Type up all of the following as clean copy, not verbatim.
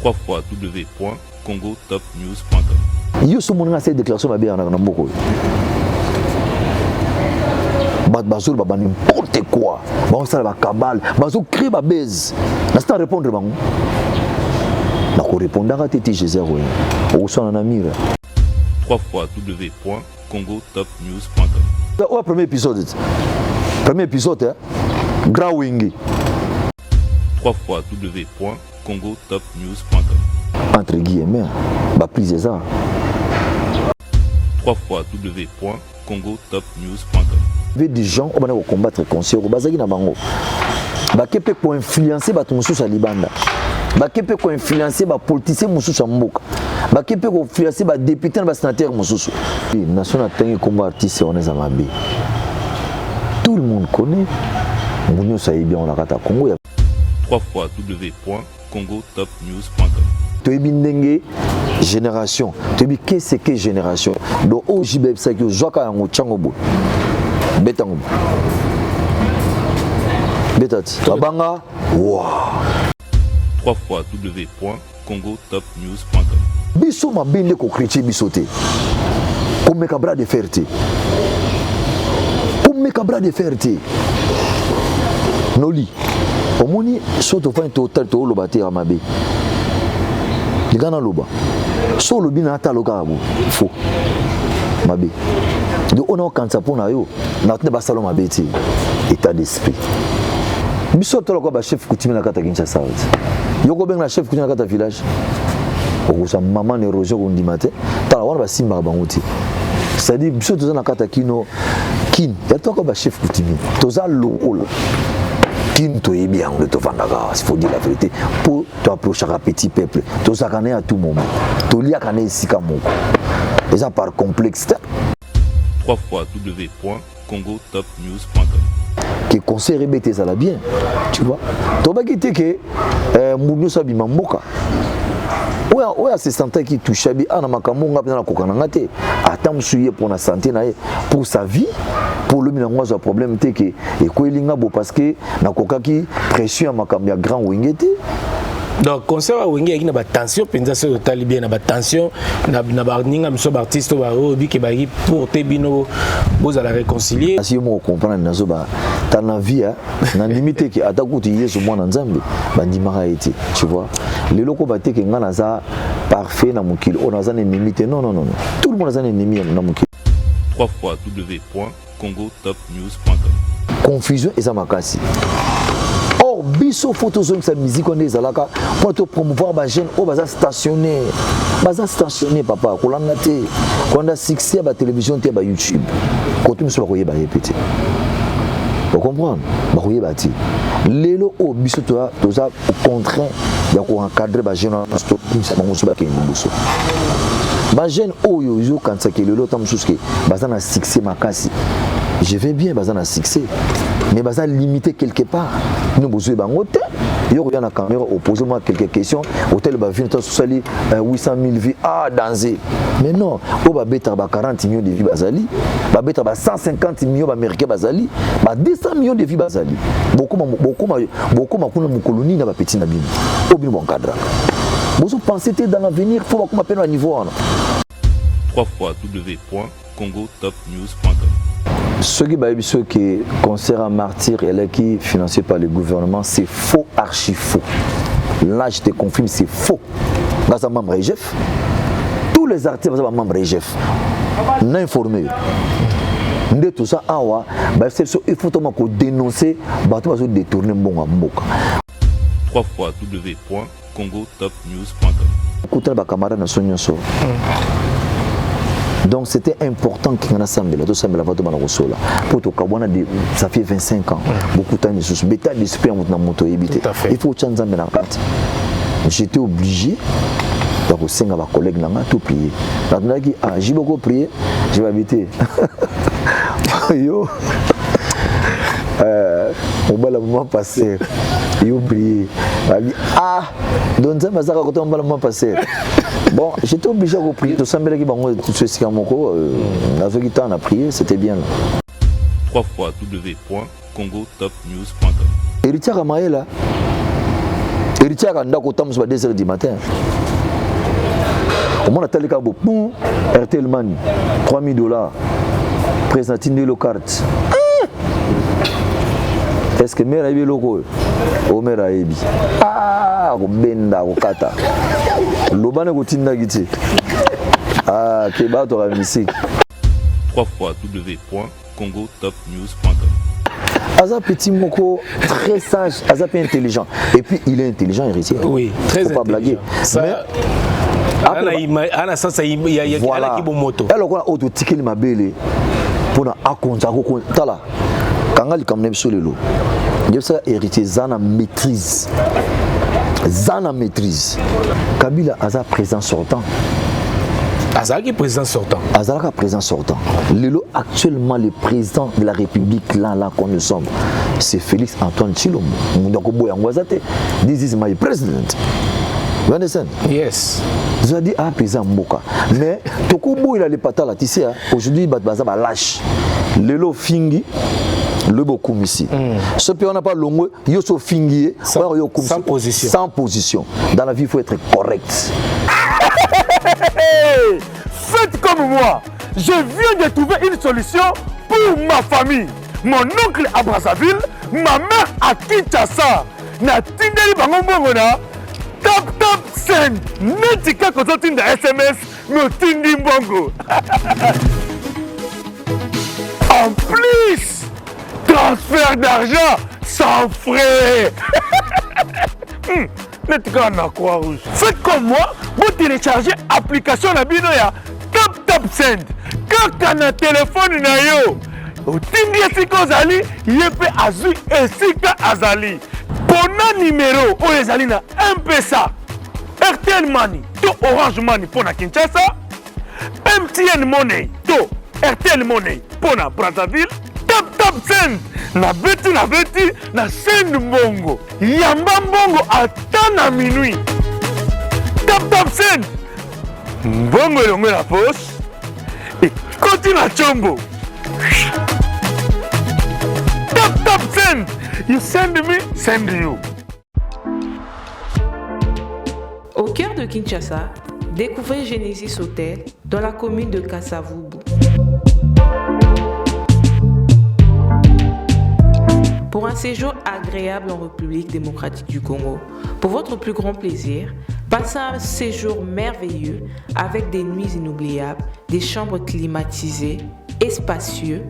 www.congotopnews.com. Yo ce monde a cette déclaration ma bien na mboko. Bazou ba n'importe quoi. Ba ça ba cabale, bazou crée ba base. Na sta répondre bango. Na ko répondre à tete Jésus roye. O so na mira. www.congotopnews.com. Au premier épisode. Premier épisode hein. Grand Wingi. www.congotopnews.com. Entre guillemets, bah prise ça. www.congotopnews.com. Des gens qui vont combattre conscient au bazaki na bango. Ba kepe pour influencer ba tumusu sa libanda. Ba kepe pour influencer ba politicien musu sa mboka. Ba kepe pour influencer ba député ba sénateur musu. Nation a tangi comme artiste on est amabe. Tout le monde connaît. Mounio ça y bien on a kata Congo. www.congotopnews.com. Toyebi ndenge génération. Toyebi qu'est-ce que génération. Do OJB ça que joka yango changobo. Betango. Betati. Babanga. Wow. www.congotopnews.com. Biso mabinde ko critiquer bisoté. Comme meka bras de ferté. Comme meka bras de ferté. Noli. Omoni soto fa total to lobate amabe. Ligana loba. So lobi na ata lokabu. Fo. Mabe. De on a quand ça pour na yo. Na tne ba salon mabe ti. État d'esprit. Biso to lokoba chef coutume na kata Kinshasa. Yoko ben na chef coutume na kata village. Okosa maman ne rojo ko ndimate. Tala wana ba simba banguti. C'est-à-dire biso to na kata kino kin. Ya to ko ba chef coutume. Toza lo. Kin to yebi yango to fandaka, il faut dire la vérité pour toi approcher un petit peuple. To sakane à tout moment. To lia kana isika moko. Et ça par complexité. www.congotopnews.com. Que conseil rébété ça la bien. Tu vois. To ba kité que mounio sabi mamboka. Ouais c'est santé qui touche abi ana makamonga pena kokana ngate. Atam suye pour la santé na pour sa vie. Pour le minangwa za problème te que et ko elinga bo parce que na kokaki pression makamya grand wingete. Donc concert wenge qui na ba tension penza se tali bien na ba tension na ba ninga miso ba artiste ba obi ke ba pour te bino boza la réconcilier. Si mo comprendre nazo ba ta na vie na limite que atakuti yesu mwana nzambe ba ndimaka ete tu vois les loko ba te ke ngana za parfait na mukili on a za limite non tout le monde a za ennemi na mukili. www.congotopnews.com. Confusion et ça makasi. Or biso photos sa musique on est zalaka pour te promouvoir ba jeune au baza stationné papa kolanga te quand a succès ba télévision te ba YouTube quand tu me so koyeba répéter. Vous comprenez? Ba koyeba ti lelo o biso to za contraint ya ko encadrer ba jeune na stop ça bango so ba ke mbuso. Ba jeune oyo yo kansa ke lelo tam suske baza na succès makasi. Je vais bien baza na succès mais baza limité quelque part. Nous besoin bangote yo ko na caméra opposer moi quelques questions hôtel ba vient to sali 800 000 vies danger. Mais non, o ba beta ba 40 millions de vies bazali, ba beta ba 150 millions d'américains bazali, ba 200 millions de vies bazali. Beaucoup kuna mukolonie na ba petit na bino. O bino bon cadre. Vous pensez dans l'avenir faut ba kuma pena niveau on. www.congotopnews.com. Ce qui est ce qui concert à martyr et là qui financé par le gouvernement, c'est faux, archi faux. Là, je te confirme, c'est faux. Dans un membre EGF, tous les artistes sont membres EGF. Non informés. De tout ça, il faut dénoncer, il faut détourner bon à boca. www.congotopnews.com. Écoutez, les camarades nationaux. Donc c'était important qu'il y ait un assemblée, tout ça, pour tout ça fait 25 ans, beaucoup de temps, il faut changer la carte. J'étais obligé de faire un collègue tout prier. J'ai beaucoup prié, je vais habiter. On va le moment passer. Il a prié. Donc ça m'a dit on va le moment passer. Bon, j'étais obligé de prier. Tout ça, avec le temps on a prié, c'était bien. www.congotopnews.com. Héritier Ramaël, héritier à ndako tamus ba 2h du matin. Au moins atali ka bo pour RTL Money $3000 présenter le carte. Est-ce que mère ayebi loko o mère ayebi ah ko benda ko kata lobane ko tinda giti ah ke ba to ra musique www.congotopnews.com. Aza petit moko très sage, Aza peu intelligent et puis il est intelligent héritier. Oui, très faut pas blaguer. Ça, mais ana sasa il y a qui bon moto. Alors qu'on a auto ticket ma belle pour na akonza ko tala kangali comme nem sur le lot. Je sais héritier zana maîtrise. Zana maîtrise. Kabila Aza président sortant. Azaki président sortant. Azalaka président sortant. Lelo actuellement le président de la République là qu'on nous sommes, c'est Félix Antoine Tshilombo. Donc boy angwazate. This is my president. You understand? Yes. Je dis ah président Mboka. Mais Tokobo il a les patala tu sais aujourd'hui baza ba lâche. Lelo fingi le bokum ici. Ce pays on n'a pas longue, yo so fingi sans position. Sans position. Dans la vie il faut être correct. Faites comme moi. Je viens de trouver une solution pour ma famille. Mon oncle à Brazzaville, ma mère à Kinshasa. Na tindeli bango mbongo na tap send. Netika kozo tinda SMS no tindi mbongo. En plus, transfert d'argent sans frais. Netika na Croix-Rouge. Faites comme moi, vous téléchargez l'application na bino ya Tap Send. Kaka na téléphone na yo. Otindi esika ozali, yepe azui esika azali. Pona numéro oyo ezali na M-Pesa, RTL Money to Orange Money pona Kinshasa, MTN Money to RTL Money pona Brazzaville. Tap Send na beti na send mbongo. Yamba mbongo ata na minuit. Tap Send. Mbongo elongo na poche. Et koti na chombo. Tap Send. You send me, send you. Au cœur de Kinshasa, découvrez Genesis Hotel dans la commune de Kasavubu. Pour un séjour agréable en République démocratique du Congo, pour votre plus grand plaisir, passez un séjour merveilleux avec des nuits inoubliables, des chambres climatisées et spacieux,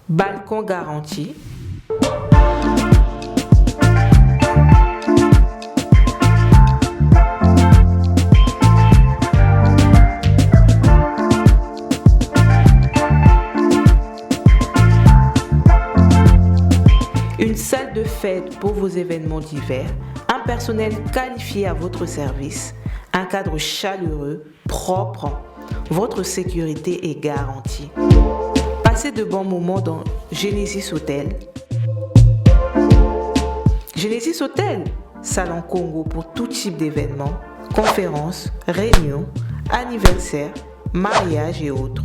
balcons garantis. Une salle de fête pour vos événements divers, un personnel qualifié à votre service, un cadre chaleureux, propre, votre sécurité est garantie. Passez de bons moments dans Genesis Hotel. Genesis Hotel, salon Congo pour tout type d'événements, conférences, réunions, anniversaires, mariages et autres.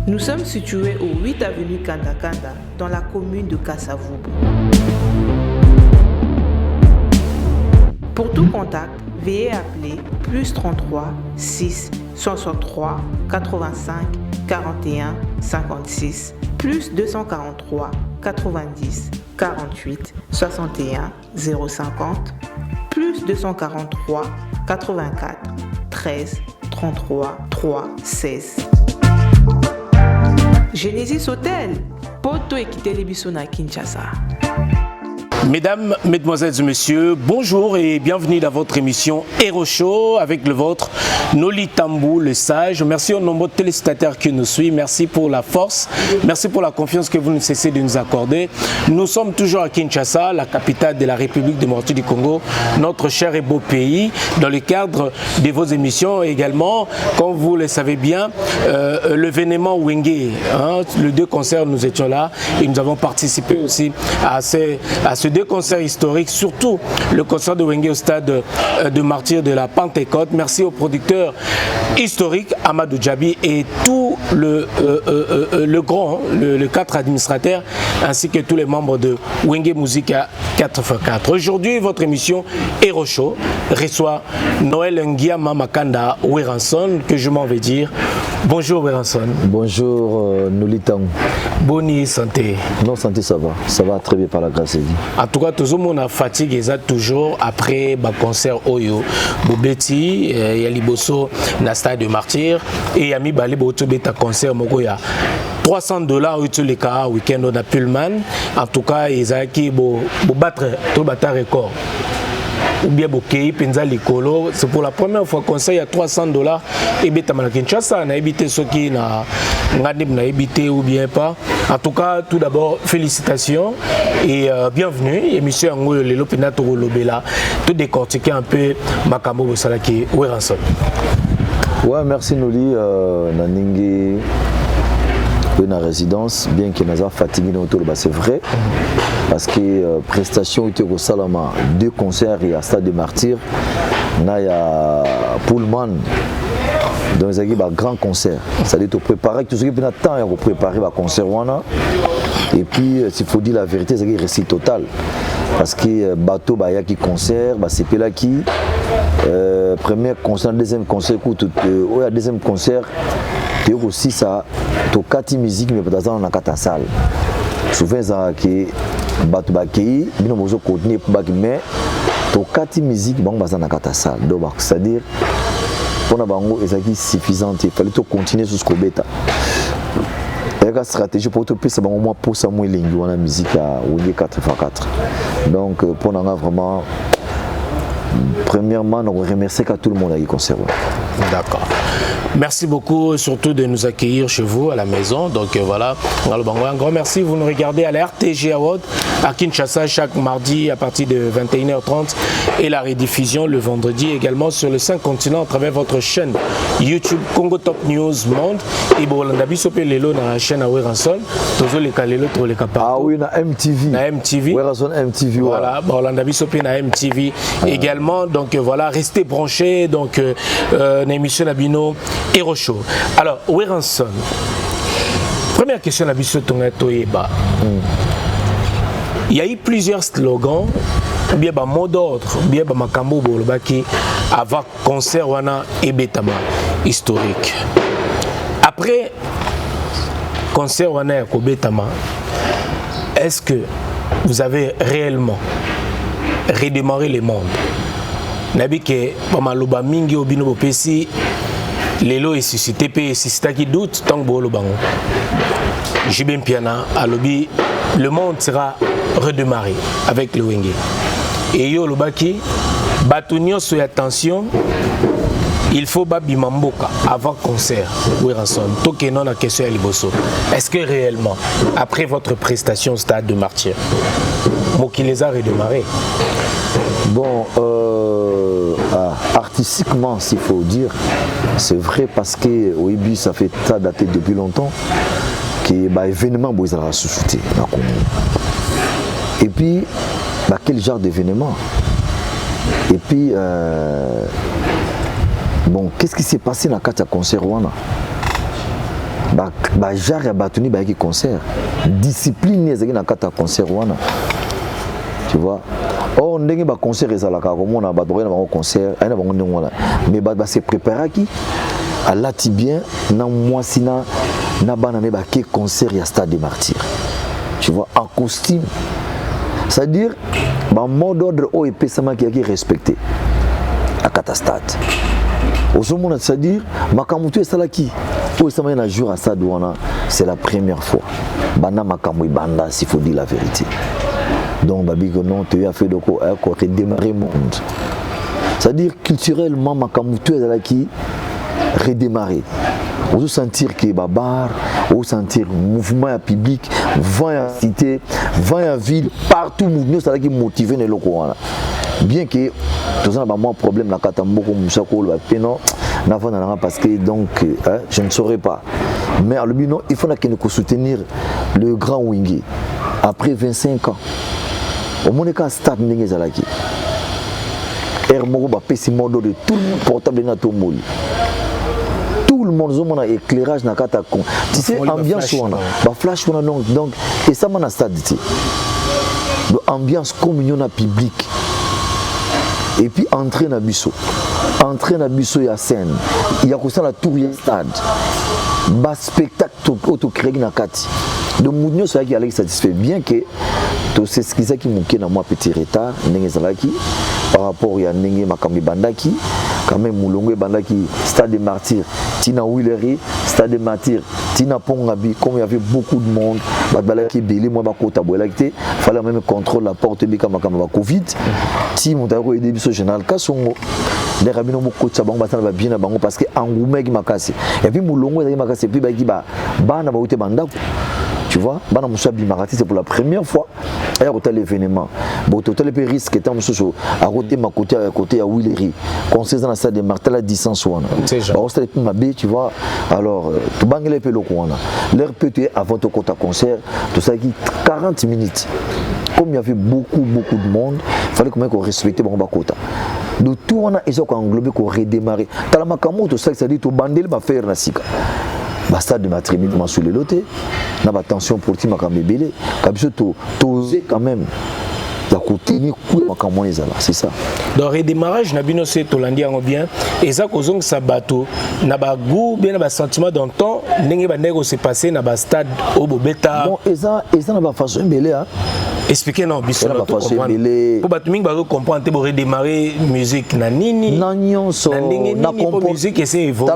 Nous sommes situés au 8 avenue Kanda dans la commune de Kasavubu. Pour tout contact, veuillez appeler +33 6 63 85 41 56 +243 90 48 61 050 +243 84 13 33 3 16. Genesis Hotel, poto ekiteli biso na Kinshasa. Mesdames, Mesdemoiselles et Messieurs, bonjour et bienvenue dans votre émission Hero Show avec le vôtre, Noli Tambou, le sage. Merci aux nombreux téléspectateurs qui nous suivent. Merci pour la force. Merci pour la confiance que vous ne cessez de nous accorder. Nous sommes toujours à Kinshasa, la capitale de la République démocratique du Congo, notre cher et beau pays, dans le cadre de vos émissions également. Comme vous le savez bien, l'événement Wenge, le 2 concerts, nous étions là et nous avons participé aussi à ce ces deux concerts historiques, surtout le concert de Wenge au stade de Martyrs de la Pentecôte. Merci au producteur historique Amadou Djabi et tout le grand, le 4 administrateur, ainsi que tous les membres de Wenge Musica 4x4. Aujourd'hui, votre émission Hero Show reçoit Noël Ngiama Makanda Weranson, que je m'en vais dire. Bonjour Weranson. Bonjour Nolitang. Bonne santé. Non, santé ça va très bien par la grâce de Dieu. En tout cas, tout le monde a fatigué toujours après le concert Oyo. Bobeti, il y a Liboso, na stade de Martyrs, et il y a mis Bali Botobeta concert Mogoya. $300 ut les cas week-end on a Pullman. En tout cas, ils ont qui battre tout battre record. Ou bien Bokei, Penza Likolo, c'est pour la première fois qu'on sait il y a $300 et bien Tamala Kinshasa n'a évité ce qui n'a évité ou bien pas. En tout cas, tout d'abord, félicitations et bienvenue. Émission Angoyo Lelo Penatoro Lobela, tout décortiquer un peu Makambo Bosalaki Weranson. Ouais, merci Noli, Naningi. Dans la résidence, bien qu'il n'ait pas fatigué autour, c'est vrai, parce que prestation était au Salama, 2 concerts et à Stade de Martyrs, il y a Pullman, donc il y a un grand concert, c'est-à-dire tu prépares, tout ce qui est temps pour préparer un concert, et puis s'il faut dire la vérité, c'est un récit total, parce que bateau, il y a qui concert, c'est là qui, premier concert, deuxième concert, deuxième concert, et aussi ça, tu as musique mais peut-être dans la salle. Souvent ça qui batu bakei, bino bozo contenu pour baki mais tu as musique bon dans la salle. Donc c'est-à-dire pour na bango ezaki suffisante, il fallait continuer sur ce qu'on bêta. Il y a une stratégie pour te passer au moins pour ça moins lingue dans la musique à Wenge 4x4. Donc pour nous vraiment premièrement nous remercier à tout le monde qui conserve. D'accord. Merci beaucoup surtout de nous accueillir chez vous à la maison. Donc voilà, un grand merci. Vous nous regardez à la RTG Award à Kinshasa chaque mardi à partir de 21h30 et la rediffusion le vendredi également sur les 5 continents à travers votre chaîne YouTube Congo Top News Monde. Et bon, on a vu sur Lelo dans la chaîne à Weranson. Toujours les Kalelo, tous les capables. Ah oui, na MTV. Na MTV. Weranson MTV. Voilà, bon, on a vu sur na MTV également. Donc voilà, restez branchés. Donc l'émission Nabino Hero Show. Alors, Weranson, première question à Bissot Tongatoyeba. Il y a eu plusieurs slogans, bien un mot d'ordre, bien un makambo bolobaki avant concert wana et betama historique. Après concert wana et betama, est-ce que vous avez réellement redémarré le monde? Nabi ke pamaloba mingi obino bopesi lelo est suscité pe suscita qui doute tant bolo bango. Jibem Piana à lobby, le monde sera redémarré avec le Wenge. Et yo lobaki batunio sur attention, il faut babimamboka avant concert. Weranson, toke non la question à Liboso. Est-ce que réellement après votre prestation au stade de Martyrs, Moki les a redémarré? Bon, artistiquement, s'il faut dire, c'est vrai parce que Oibi, ça fait ça dater depuis longtemps que l'événement a sous-souté. Et puis, quel genre d'événement? Et puis, bon, qu'est-ce qui s'est passé dans le cadre du concert Wana? Genre ya batuni ba qui concert, discipline dans le cadre du concert Wana. Tu vois? Oh, on a un concert et ça là, comme on a un concert, mais c'est préparé qui à l'atibien, dans moi sina, na banane ba qui concert et à Stade de Martyrs. Tu vois, en costume. C'est-à-dire, le mot d'ordre au épée sama qui est respecté à Katastade. C'est-à-dire, makamutu salaki, au sama un jour à Stade wana, c'est la première fois. Bana makamu banda, s'il faut dire la vérité. Donc, Babi, non, tu as fait de quoi redémarrer le monde. C'est-à-dire, culturellement, Makamutu est qui redémarrer. On peut sentir que Babar, on peut sentir mouvement public, vent à cité, vent à ville, partout, mouvement, c'est qui motive les locaux. Bien que, tout ça, un problème, la Katambo, Moussako, le Pénon, parce que, donc, je ne saurais pas. Mais à il faut soutenir le grand Wenge. Après 25 ans. au moins quand stade ndenge ezalaki air moko ba pesi modo de tout le monde portable na to moli tout le monde zomona éclairage na kata con tu sais ambiance wana ba flash wana donc et ça mana stade tu ambiance communion na public et puis entrer na biso ya scène il y a ça la tour ya stade bas spectacle auto créé na kati donc mounio ça qui allait satisfait bien que tout c'est ce qui manquait na moi petit retard ndenge zalaki par rapport ya ndenge makambi bandaki quand même Moulongo bandaki stade des martyrs tina Willery stade des martyrs tina Pongabi comme il y avait beaucoup de monde balaki belé moi ba kota boelaki fallait même contrôle la porte bika makambi ba covid ti montako aider biso général Kasongo les rabino mo kota bango batana ba bien na bango parce que engumeki makasi et puis Moulongo ezaki makasi puis ba ki ba bana ba ute bandako. Tu vois, Bana Moussa Bimarati, c'est pour la première fois. Et à côté de l'événement, bon, total le risque étant à côté de ma côté à Willery. Conseil dans la salle de Martel à distance. C'est ça. Tu vois, alors, tu bangs les pélos. L'air peut-être avant ton compte à concert, tout ça qui 40 minutes. Comme il y avait beaucoup de monde, il fallait qu'on respecte mon bakota. De tout, on a englobé qu'on redémarrer. T'as la macamo, tout ça, ça dit, tu bandel, va faire la sika. Basta de matrimonial m'a sous les lotés n'a pas tension pour ti makambe belé kabiso to oser quand même la continuer coup makambo ezala c'est ça donc redémarrage na bino c'est tolandi yango bien et ça kozong sa bateau na ba goût bien na ba sentiment dans temps ndenge ba ndeko se passer na ba stade au bobeta bon eza na ba façon belé hein. Expliquez non biso na comprendre pour batuming ba comprendre te bo redémarrer musique na nini na nyonso na musique essaie évoluer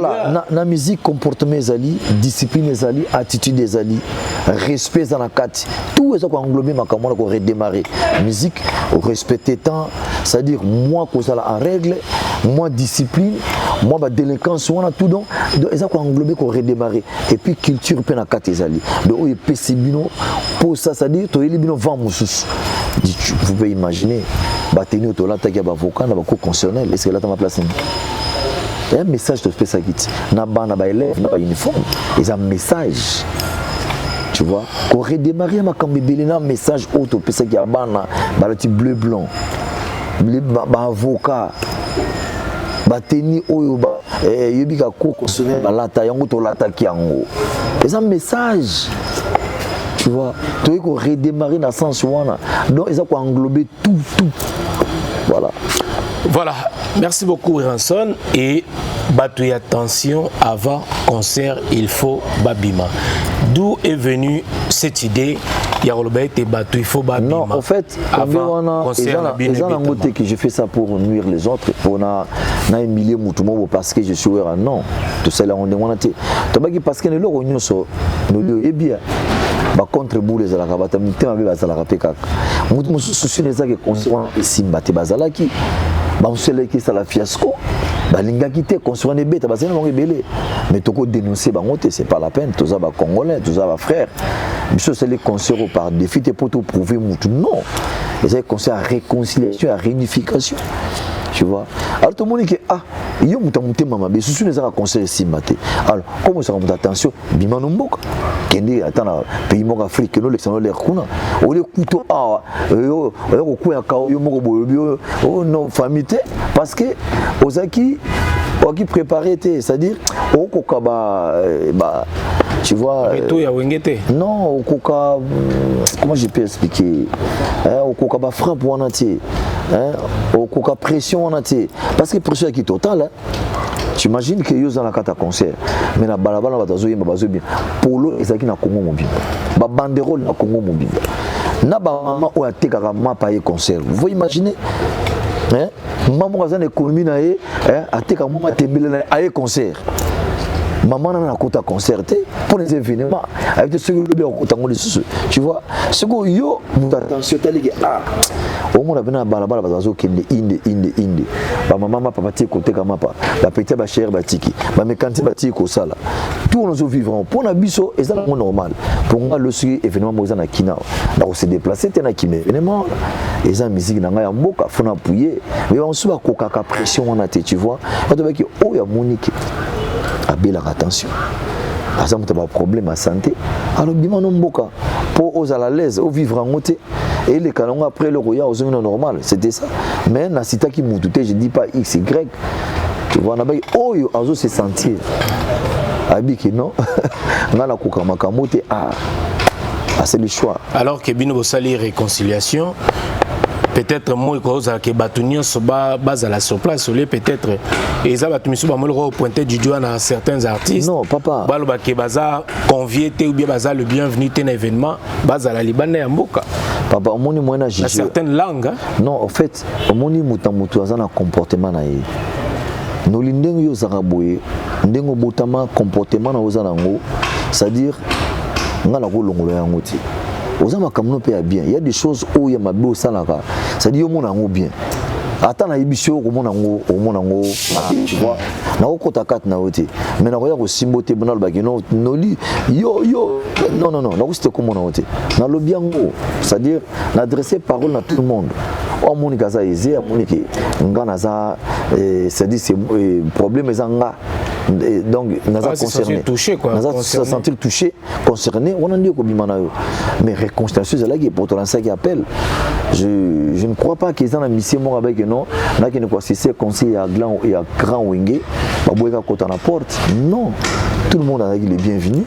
na musique comportement ezali discipline ezali attitude ezali respect dans la kati tout ça ko englober makambo ko redémarrer musique respecter temps c'est-à-dire moi ko ça en règle moi discipline moi ba délinquance on a tout donc ça ko englober ko redémarrer et puis culture pe na kati ezali de o epesi bino pour ça c'est-à-dire to eli bino vent vous pouvez imaginer bateni autolata qui a avocat na cour constitutionnelle est-ce que là dans ma place il y a un message de spécial kit na ba na ba élève na ba uniforme ils ont un message tu vois qu'on redémarrer ma kambebele na message auto pesa qui a bana ba le bleu blanc ba avocat bateni oyo ba yebika cour constitutionnelle ba lata yango to lata ki yango ils ont un message. Tu vois, tu dois redémarrer dans le sens où on a. Donc, ils ont englobé tout. Voilà, merci beaucoup, Ranson. Et battu attention, avant concert, il faut babima. D'où est venue cette idée? Il y a battu, il faut babima. Non, en fait, avant concert, que je fais ça pour nuire les autres, pour un millier moutoumou parce que je suis heureux. Non, tout ça là on demande. Parce que nous sommes nous bien. Ba contre boule za la kabata mitema be bazala kapeka mutu mususu neza ke construire simba te bazala ki ba musele ki sala fiasco ba linga ki te construire ne beta bazena bango belé mais toko dénoncer bango te c'est pas la peine tous ba congolais tous ba frères biso c'est les concerts par défi te pour tout prouver mutu non les concerts à réconciliation à réunification. Tu vois, alors tout le monde dit que il y a un maman, mais si nous avons conseillé si maté. Alors, comment ça va attention, bima nomboka. Kendi attends pays mo Afrique no l'exemple les kuna. O le couteau yo ko ya ka yo moko boyo non famille parce que ozaki qui préparer c'est-à-dire au kokaba tu vois non au koka comment je peux expliquer au kokaba frappe on entier au koka pression on entier parce que pression qui totale tu imagines que yo dans la carte concert mais na balabala batazo yemba bazo bien polo ezaki na Congo mobile ba banderole na Congo mobile na ba mama o atekaka mapa ye concert vous imaginez maman a une économie naé ateka mama tembele na aye concert maman na kota concerté pour les événements avec ceux qui le bien tu vois ce que yo attention tali au monde bena balabala bazo kende inde ba maman papa ti côté ka mapa ba petit ba cher ba tiki ba mekanti ba tiki ko sala tout nous vivons pour na biso et ça normal pour moi le événement moza na kina na se déplacer tena ki événement et ça musique na nga ya mboka fona pouiller mais on se ba koka ka pression on a tu vois on te ki o ya monique abela attention asa muta ba problème à santé alors bima no mboka pour aux à l'aise au vivre en côté Et les canons après le roya aux normal, c'était ça. Mais na sita qui moutouté, je dis pas X, Y. Tu vois, na ba oh yo azo se sentir. Abiki non. Na la kokamakamote c'est le choix. Alors que bino bosali réconciliation, peut-être moi que Batunion soba base à la surplace peut-être et ça Batunion ba mo pointer du doigt à certains artistes. Non, papa. Baloba ke baza convié ou bien baza le bienvenu un événement base à la Libanais ya mboka. Papa omoni moyena dans certaines langues. Hein? Non, en fait, omoni mutu azana comportement na ye. No lindengo yo zaraboye, ndengo botama comportement na ozanango, c'est-à-dire ngala ko longolo yango ti. Ozama kamno pe bien. Il y a des choses où il y a ma bio salaka. C'est-à-dire mon ango bien. Attends na ibisio ko mon ango tu vois. Na ko kota na oti. Mais na ko ya ko simbote bonal bagino noli yo non na ko c'était comme on oti. Na lo bien ngo, c'est-à-dire n'adresser parole à tout le monde. O moni kaza eze, moni ki ngana za c'est-à-dire c'est problème ezanga. Donc naza concerné touché quoi, naza se sentir touché concerné on a dit ko bimana yo mais réconciliation c'est là qui est pour ça qui appelle je ne crois pas qu'ils ont la mission moi avec non là qui ne quoi c'est conseil à gland et à grand wingé ba boyka kota na porte non tout le monde a dit les bienvenus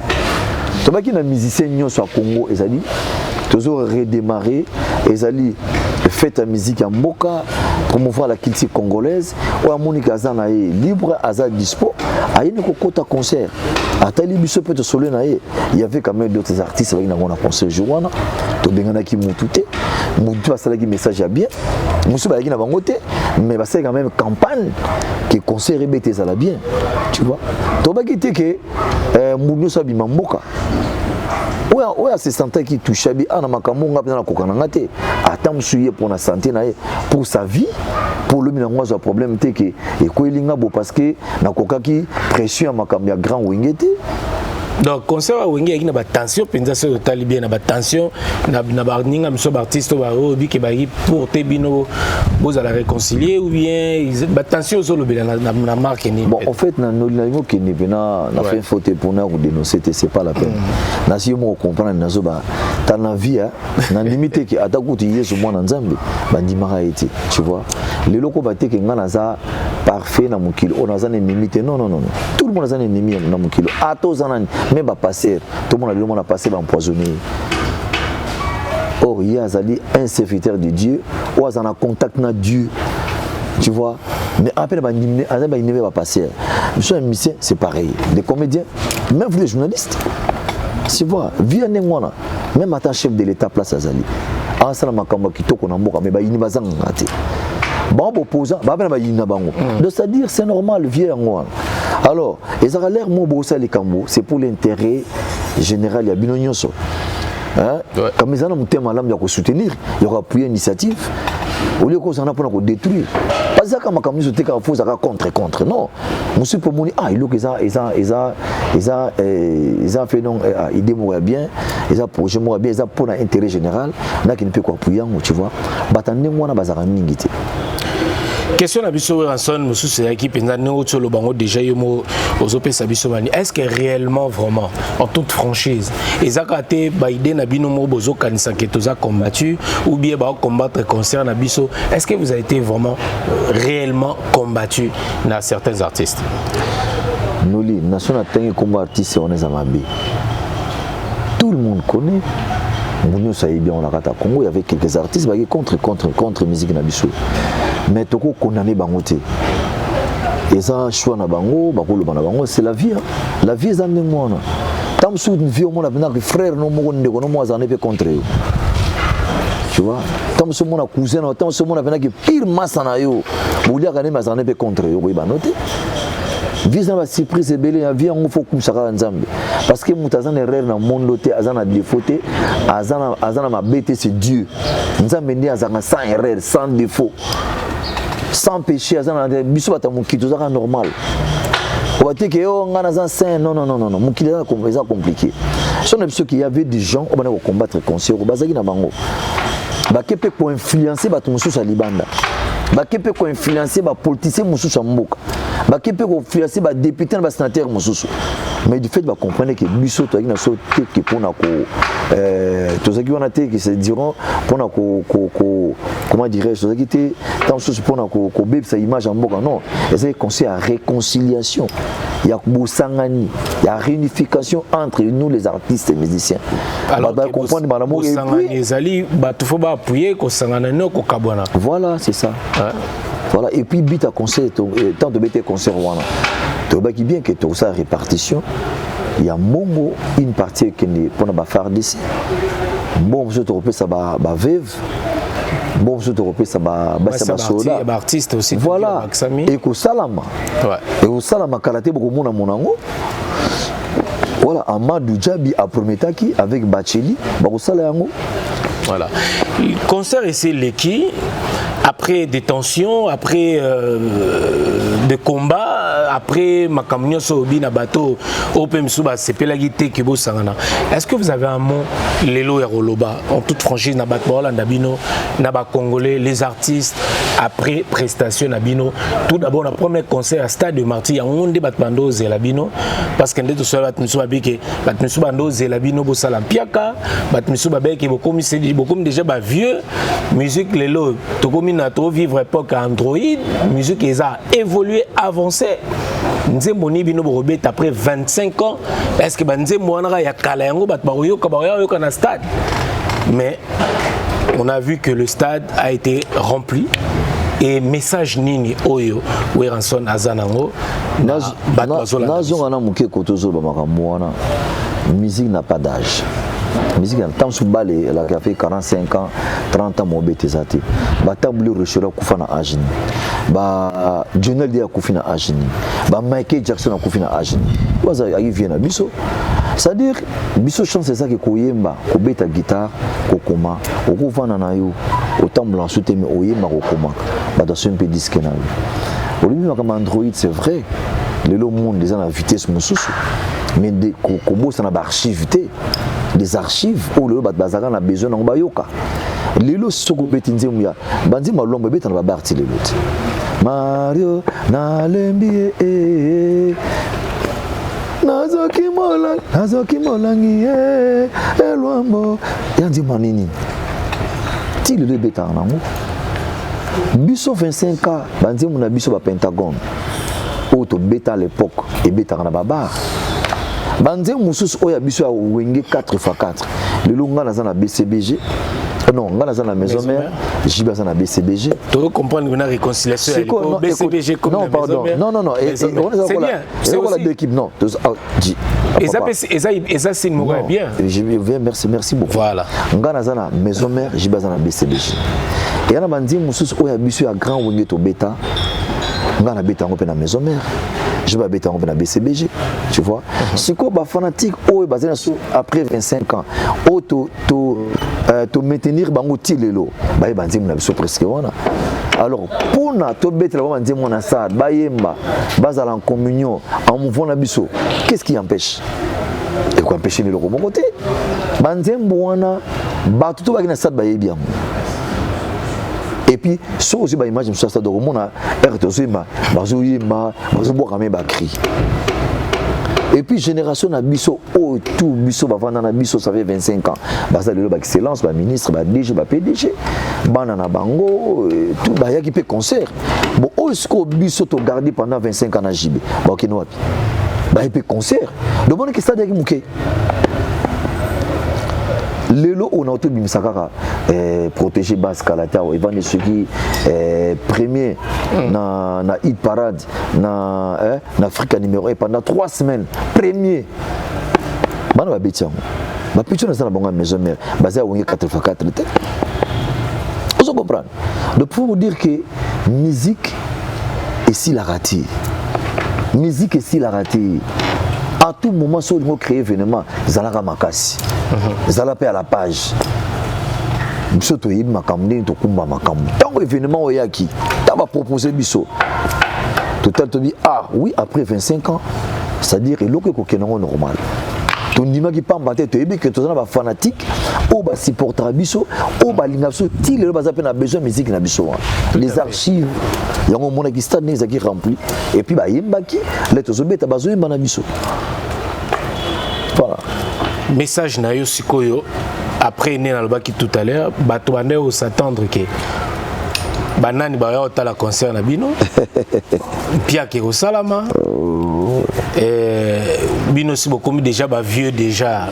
to ba ki na musicien nyo so Congo ezali toujours redémarrer ezali fête à musique à Mboka, promouvoir la culture congolaise, ou à Monika Azana libre, Azad dispo, à une côte à concert. À Talibiso peut te naé, il y avait quand même d'autres artistes avec un concert Joana, Tobengana qui moutouté, Moutou a salagi message à bien, Moussou Bagui n'a pas noté, mais c'est quand même campagne qui concert rébété ça la bien, tu vois. Tobagi te que Mounio Sabi Mamboka. Ouais, c'est santé qui touche à na makambo ngapena kokana ngate atam suye pour la santé na pour sa vie pour le minangwa zo problème te que et ko elinga bo parce que na kokaki pression makambo ya grand wingete. Donc concert à Wenge qui na ba tension penza sur talibien na ba tension na ba ninga miso ba artiste ba obi ke ba pour te bino vous allez réconcilier ou bien ba tension zo le na marque ni. Bon en fait na no lingo ke ni bena na fait faute pour na ou dénoncer c'est pas la peine. Na si mo comprendre na zo ba ta na vie na limite ke atakuti yesu mwana nzambe ba ndimaka ete tu vois les locaux ba te ke ngana za parfait na mukilo on a za limite non tout le monde a za limite na mukilo ato zanani mais va passer, tout le monde a passé, va empoisonner. Or, il y a un serviteur de Dieu, ou il y a un contact avec Dieu, tu vois. Mais après, il ne va pas passer. Monsieur un musicien, c'est pareil. Les comédiens, même les journalistes, tu vois, viens même à ta chef de l'État, place à Zali. Ah, ça, mais il ne va pas rater. Bon, opposant, c'est-à-dire c'est normal, vieux en alors, et ça a l'air c'est pour l'intérêt général, il y a Binonyoso. Comme ils ont un thème à l'âme, il y a soutenir, il y aura appuyer l'initiative. Au lieu qu'on s'en a pour détruire. Pas ça comme nous sommes contre. Non. Monsieur pour moi, il a fait non, idée moi bien, ils a projet moi bien, ils a pour l'intérêt général, là qui ne peut quoi appuyer, tu vois. Batandé moi na bazara mingité. Question à Bisso Ranson, monsieur c'est qui pendant nous sur le bango déjà yomo aux opé Sabiso Mani. Est-ce que réellement vraiment en toute franchise et Zakate Baïdé Nabino mo bozo kanisa que tous a combattu ou bien ba combattre concernant Bisso, est-ce que vous avez été vraiment réellement combattu dans certains artistes? Nous les nations atteignent comme artistes on est amabé. Tout le monde connaît. Mounio Saï bien on a kata Congo, il y avait quelques artistes qui contre musique Nabiso. Mais toko condamné bangoté. Et ça choix na bango, bakolo bana bango, c'est la vie. La vie est en moi. Tam sou une vie au monde avec frère no mo ndeko no mo azane pe contre. Tu vois? Tam sou mon cousin, tam sou mon avec pire masse na yo. Boulia kané mazane pe contre yo, ba noté. Visa va surprise et belé vie on faut comme ça nzambe parce que mutazana erreur na monde te azana défaut te azana ma bête c'est Dieu nzambe ndi azana sans erreur sans défaut sans péché azana biso bata mukito zaka normal on va dire que on ngana za saint non mukito za compliqué son episode qu'il y avait des gens on va combattre conscient au bazaki na bango ba kepe pour influencer ba tumusu libanda ba kepe pour influencer ba politicien musu mboka ba kepe ko influencer ba député ba sénateur mususu mais du fait de comprendre que biso to na so que pour na ko to zaki wana te qui se diront pour na ko comment dirais-je to zaki te tant chose pour na ko beb sa image en boka non et c'est conseil à réconciliation il y a bosangani il y a réunification entre nous les artistes et musiciens alors ba comprendre ba l'amour et puis ezali ba to faut ba appuyer ko sangana no ko kabwana voilà c'est ça voilà et puis bita conseil tant de bête concert wana to ba qui bien que tout ça répartition il y a Mongo une partie qui est pour na faire d'ici bon je te repère ça ba veuve bon je te repère ça ba soda ba artiste aussi voilà et ko salama et ko salama kalaté beaucoup mona monango voilà Amadou Djabi a prometaki avec Bacheli ba ko sala yango voilà le concert c'est l'équipe après des tensions, après des combats, après ma camion sobi na bateau, open suba c'est pelagité que beau sangana. Est-ce que vous avez un mot Lelo et Roloba en toute franchise na bateau la Nabino, naba congolais, les artistes après prestation Nabino. Tout d'abord le premier concert à Stade de Marty, on débat bando Zelabino parce que ndé to so bat musuba bike, bat musuba bando Zelabino bo salampiaka, bat musuba beke beaucoup déjà ba vieux musique Lelo to na trop vivre époque Android, musique qui a évolué, avancé. Nzemboni bino borobet après 25 ans, est-ce que Nzembo wana ya kala yango bat baroyo kabaroyo kana stade. Mais on a vu que le stade a été rempli et message nini oyo Weranson Azanango nazo wana muke kotozo ba makambo wana musique n'a pas d'âge. Musique tant sous balé elle a fait 45 ans 30 ans mon bête zati ba tablu rechera kufana ajini ba Jonel dia kufina ajini ba Michael Jackson a kufina ajini waza arrive na biso c'est-à-dire biso chance c'est ça que koyemba ko beta guitare ko koma okufana na yo otambula souteme oyemba ko koma ba dans un peu disque na yo olibi comme Android c'est vrai le monde déjà la vitesse mususu mais de kobo ça na ba archivité des archives où le bazaka na besoin na bayoka lelo soko betinze muya banzi malomba beta na ba arti lelo Mario na lembi nazoki molangi elwambo yanzi manini ti le beta na mo biso 25 ans banzi muna biso ba Pentagone auto beta à l'époque et beta na baba banze mususu oya biso ya wenge 4x4 lelo nga naza na BCBG non nga naza na maison mère jiba na BCBG to comprendre une réconciliation avec BCBG comme non pardon non c'est bien c'est aussi l'équipe non et ça c'est une mauvaise bien merci beaucoup voilà nga naza na maison mère jiba na BCBG et yana banze mususu oya biso ya grand wenge to beta nga na beta ngo pe na maison mère je vais bêter en BCBG, tu vois. C'est quoi bah fanatique oh basé après 25 ans oh to maintenir bango tilelo bah banzi mon abiso presque wana alors pour na to bêter là banzi mon asad bah yemba bazala en communion en mouvement abiso qu'est-ce qui empêche et quoi empêcher le mon côté banzi wana bah tout va na sad bah bien. Et puis, so aussi, bah, imagine ça, donc, on a RTOZima, Bazouyima, Bazoboua, mais Bakri. Et puis, génération na biso, oh, tout, biso, bah, na biso, ça fait 25 ans. Bah, ça, le excellence, bah, ministre, bah, DG, bah, PDG, banana bango, tout, bah, y a qui fait concert. Bon, oh, est-ce que biso, to gardé pendant 25 ans à JB? Bah, ok, non, bah, il fait concert. Le bon, qu'est-ce que ça dit, Lelo on a auto bimisakaka protéger base kalata et vendre ce qui premier na hit parade na Africa numéro 1 pendant 3 semaines premier bana ba betiam ba picho na sana bonga maison mère basé à 4x4 vous comprenez donc pour vous dire que musique et si la raté musique et si la raté à tout moment sur le mot créer événement zalaka makasi zalape à la page biso to yib makamni to kumba makam tant événement oyaki ta va proposer biso total to dit ah oui après 25 ans c'est-à-dire eloko ko kenango normal to ndima ki pamba te to yebi que to na ba fanatique o ba supporter biso o ba linga biso ti le baza pe na besoin musique na biso les archives yango mona ki stade nezaki rempli et puis ba yembaki les to zobeta bazo yemba na biso message na yo sikoyo après né na lobaki tout à l'heure bato bande au s'attendre que banani ba yo tala concert na bino pia ke salama bino si beaucoup déjà ba vieux déjà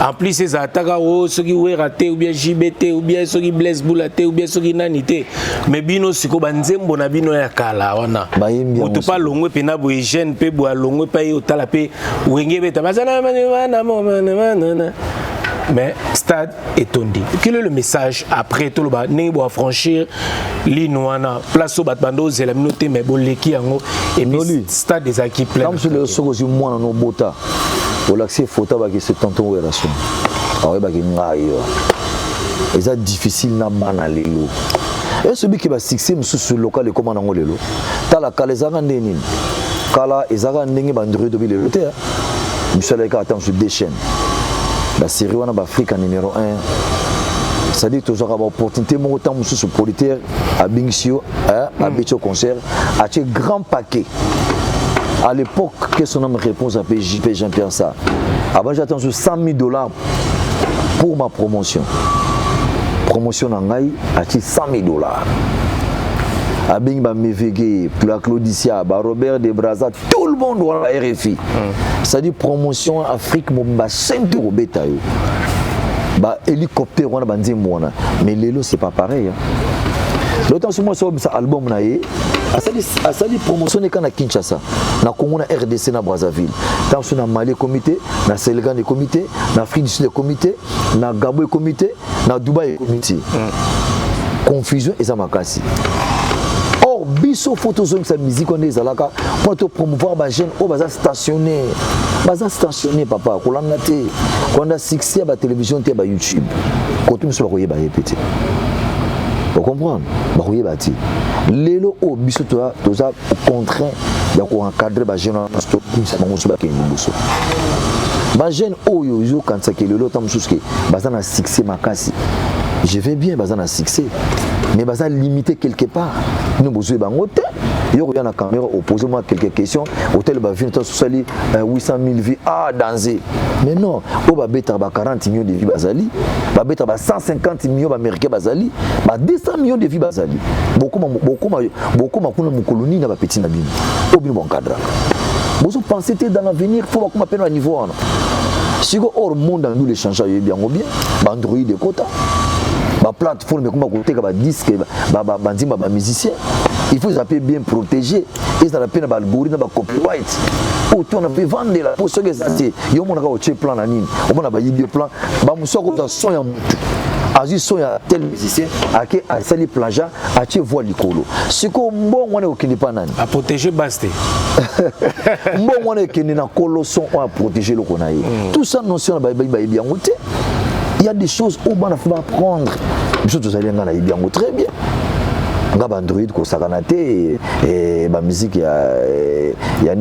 en plus ces attaques ceux qui ont raté ou bien JBT ou bien ceux qui blessent boulaté ou bien ceux qui nanité mais bino siko banzembo na bino ya kala wana mutu pa longwe pena bo hygiène pe bo longwe pa yo tala pe wenge beta bazana mais stade est tondi. Quel est le message après tout le bas nebo à franchir l'inouana place au batbando c'est la minute mais bon leki ango et puis stade des acquis plein comme sur le sokozi moi na no bota au l'accès photo ba que c'est tonton relation ah ba que ngai et ça difficile na mana lelo et celui qui va succès sur local comme na ngolelo tala kalezanga ndeni kala ezaka ndenge bandru de bilelo te monsieur le attend sur des chaînes. La série en Afrique en numéro 1. C'est-à-dire que tu as l'opportunité de faire un politaire à Bingsio, à Bécho Concert, à un grand paquet. À l'époque, qu'est-ce qu'on a réponse à PJP Jean-Pierre ça? Avant, j'attends sur $100,000 pour ma promotion. Promotion en Gaï, à $100,000. À Bing Mevege, la Claudicia, Robert de Braza, tout le monde doit la RFI. C'est-à-dire promotion Afrique, mon centre au bétail. Hélicoptère, on a bandé moi. Mais Lélo, c'est pas pareil. L'autre sur moi, c'est un album naïe. À ça, les promotions n'est qu'à Kinshasa. Na Congo, na RDC, na Brazzaville. Tant sur na Mali comité, na Sénégal comité, na Afrique du Sud comité, na Gabon comité, na Dubaï comité. Confusion et ça m'a cassé. Or, biso photos sa musique on est alaka pour te promouvoir ba jeune au baza stationné papa ko langa te quand a succès ba télévision te ba YouTube quand tu me soit koyeba répéter vous comprendre ba koyeba ti lelo o biso to za contraint ya ko encadrer ba jeune parce que ça bango so ba ke ndibuso ba jeune oyo yo kansa ke lelo tamsuske baza na succès makasi. Je vais bien, baza na succès, mais baza limité quelque part. Nous besoin bangote. Yo regarde la caméra, posez-moi quelques questions. Hôtel ba vient sur sali 800,000 vies danger. Mais non, o ba beta ba 40 millions de vies bazali, ba beta ba 150 millions d'Américains bazali, ba 200 millions de vies bazali. Beaucoup kuna mukolonie na ba petit na bino. O bino bon cadre. Vous pensez dans l'avenir, faut pas peine à niveau. Si go hors monde dans nous les changer bien ou bien, Android de quota. Ma plateforme comme côté ba disque ba banzima ba musicien il faut s'appeler bien protégé et ça la peine ba algorithme ba copyright pour tout on a pu vendre là pour ce que ça c'est yo mona ka o check plan na nini o mona ba yibi plan ba musoko dans son ya mutu azi son ya tel musicien ake a sali plagiat a che voix likolo siko mbon wana okindi pa nani a protéger baste mbon wana okindi na coloson a protéger le konaye tout ça notion ba bien ngote. Il y a des choses où on faut apprendre. Vous allez en très bien. On a Android, et ma musique, il y a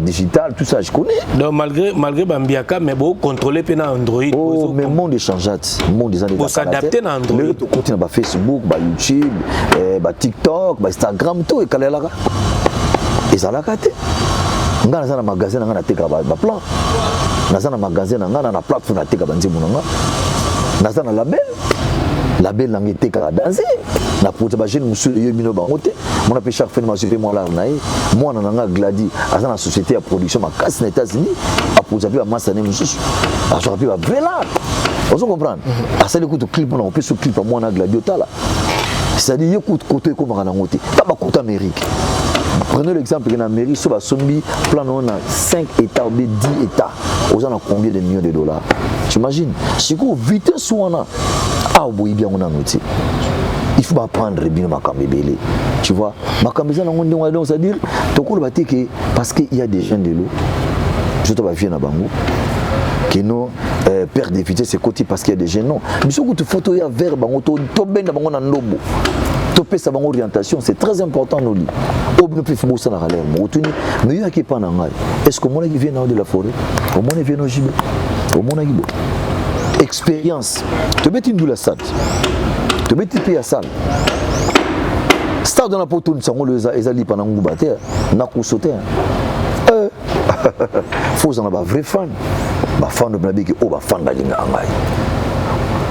digital, tout ça, je connais. Donc malgré Bambiaka, mais bon, contrôler Android. Oh, mais le monde est changé. Le monde est pour s'adapter à Android. Le côté Facebook, YouTube, TikTok, Instagram, tout, et Kalela. Et ça l'a gâté. On a un magasin, on a un plan. On a un magasin, on a une plateforme, on a un label n'a été qu'à danser. Na pour te bager monsieur le mino bangote. Mon appelle chaque fois je fais moi là naï. Moi on a gladi à la société à production ma casse aux États-Unis. À pour t'appeler à Massané monsieur. À se rappeler à Vela. Vous comprenez? À ça l'écoute clip on peut ce clip à moi on a gladi là. C'est-à-dire écoute côté comme à ngote. Pas côté Amérique. Prenez l'exemple en Amérique sur la Sombi plan on a 5 états ou 10 états. Aux en a combien de millions de dollars? Tu imagines? Si vous vitesse on a bien on a noté. Il faut apprendre bien ma camébélé. Tu vois, ma camébélé c'est-à-dire parce qu'il y a des gens de l'eau. Je te vais à Bango qui nous perdent des vitesses c'est côté parce qu'il y a des gens non. Mais si tu photo ya vers Bango to ben na Bango na ndobo. Topé sa Bango orientation, c'est très important nous li. Obno plus faut ça na galère. Mais il y a qui pas na ngai. Est-ce que mon qui vient de la forêt? Comment on vient au Gibé? Comment on a expérience. Tu mets une doula salle. Tu mets une pied à salle. Stade dans la poteau de sango les ali pendant ngoubater, na ko sauter. Faut en avoir vrai fan. ba fan de blabi ki o ba fan balinga ngai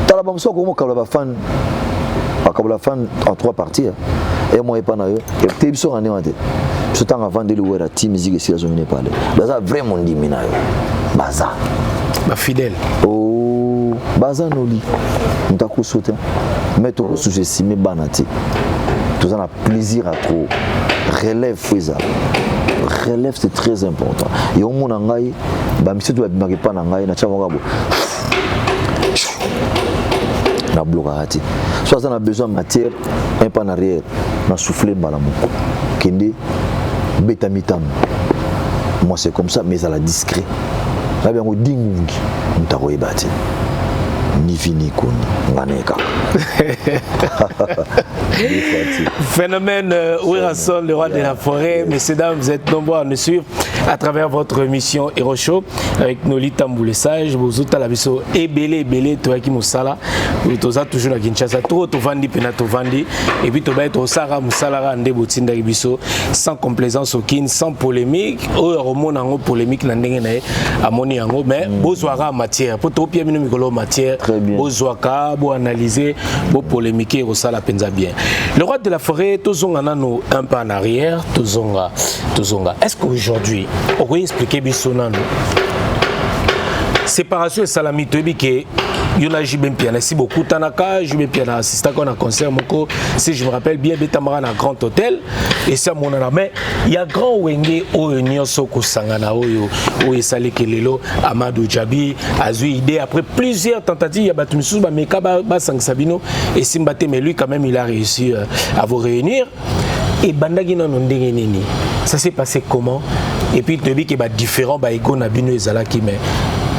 tala ba mso ko mo ka ba fan akabla fan en 3 parties et moi et pas na yo et te biso ngani wate biso tanga vendre le wera team musique et si zone parler baza vraiment ndimina yo baza ba fidèle oh baza noli ntako sauter mais to sous-estimer banati tout ça a plaisir à trop relève Fouza relève c'est très important et au monde ngai ba miso to ba pas na ngai na tshaka bo na blocage soit ça a besoin de matière un pas en arrière na souffler balamoko kende betamitam moi c'est comme ça mais à la discret là bien on dingungi ntako ebati ni fini koni nganeka phénomène Ouirason, le roi de la forêt. Messieurs, dames, vous êtes nombreux à nous suivre à travers votre émission Hero Show avec Noli Tambou le sage. Vous êtes à la biso et belé toi qui musala. Vous êtes toujours à Kinshasa. Tout vandi penato vandi et puis tu vas être au Sara musala ande botinda biso sans complaisance aucune, sans polémique. Au romona en polémique n'andenge nae amoni ango mais bozwara matière. Pour tout bien minu mikolo matière. Bozwaka, bo analyser, bo polémiquer au sala penza bien. Le roi de la forêt, tozonga nous un peu en arrière, tozonga. Est-ce qu'aujourd'hui, on peut expliquer bisonano séparation et salami tobi que yona jibem piana si beaucoup tanaka jibem piana assista qu'on a concert moko si je me rappelle bien betamara na grand hôtel et ça mon ana mais il y a grand wenge o nyoso ko sangana oyo o esali kelelo Amadou Djabi azui idée après plusieurs tentatives ya batumisu ba meka ba sang sabino et simbate mais lui quand même il a réussi à vous réunir et bandagi na ndenge nini ça s'est passé comment et puis tobi que ba différent ba ego na bino ezalaki mais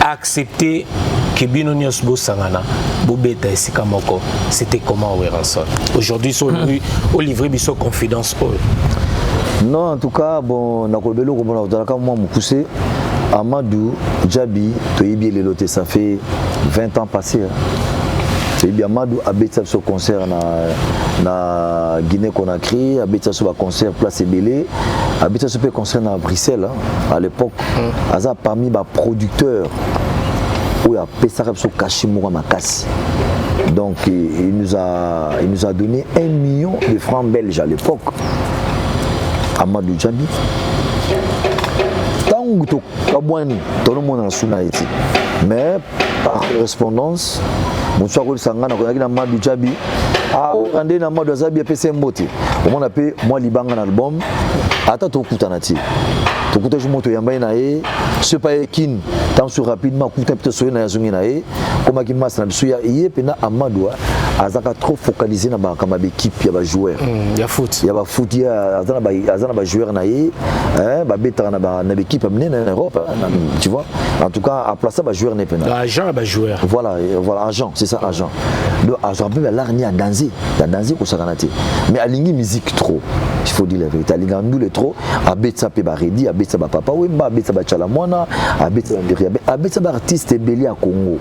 accepter que bino nyos bo sangana bo beta esika moko c'était comment Ouirason aujourd'hui sont au livrer biso confidence non en tout cas bon na kolbelo ko bona otala ka moi mukuse Amadou Djabi to yebi le loté ça fait 20 ans passé c'est bien Amadou abeta ce concert na Guinée Conakry abeta ce concert place Ebélé abeta ce concert na Bruxelles à l'époque aza parmi ba producteurs où il a pesara so kashimura makasi donc il nous a donné 1 million de francs belges à l'époque Amadou Djabi tangu to kabwani to no mona suna eti mais par correspondance monsieur ko sangana ko yakina Amadou Djabi ande na Amadou Djabi pese mbote on a pe moi libanga na album ata to kutana ti to kuta jumoto yamba na e c'est pas kin tant sur rapidement kuta peut so na yazungi na e comme ki mas na biso ya ye pena Amadou azaka trop focalisé na ba kama équipe ya ba joueur ya foot ya azana ba joueur na e ba beta na équipe amener en Europe tu vois en tout cas à placer ba joueur ne pena agent ba joueur voilà agent c'est ça agent le agent peut l'arni à danser ko sakanate mais alingi musique trop il faut dire la vérité alingi ndule trop abetsa pe ba redi abetsa ba papa wemba abetsa ba chala mwana abetsa ba artiste belé à Congo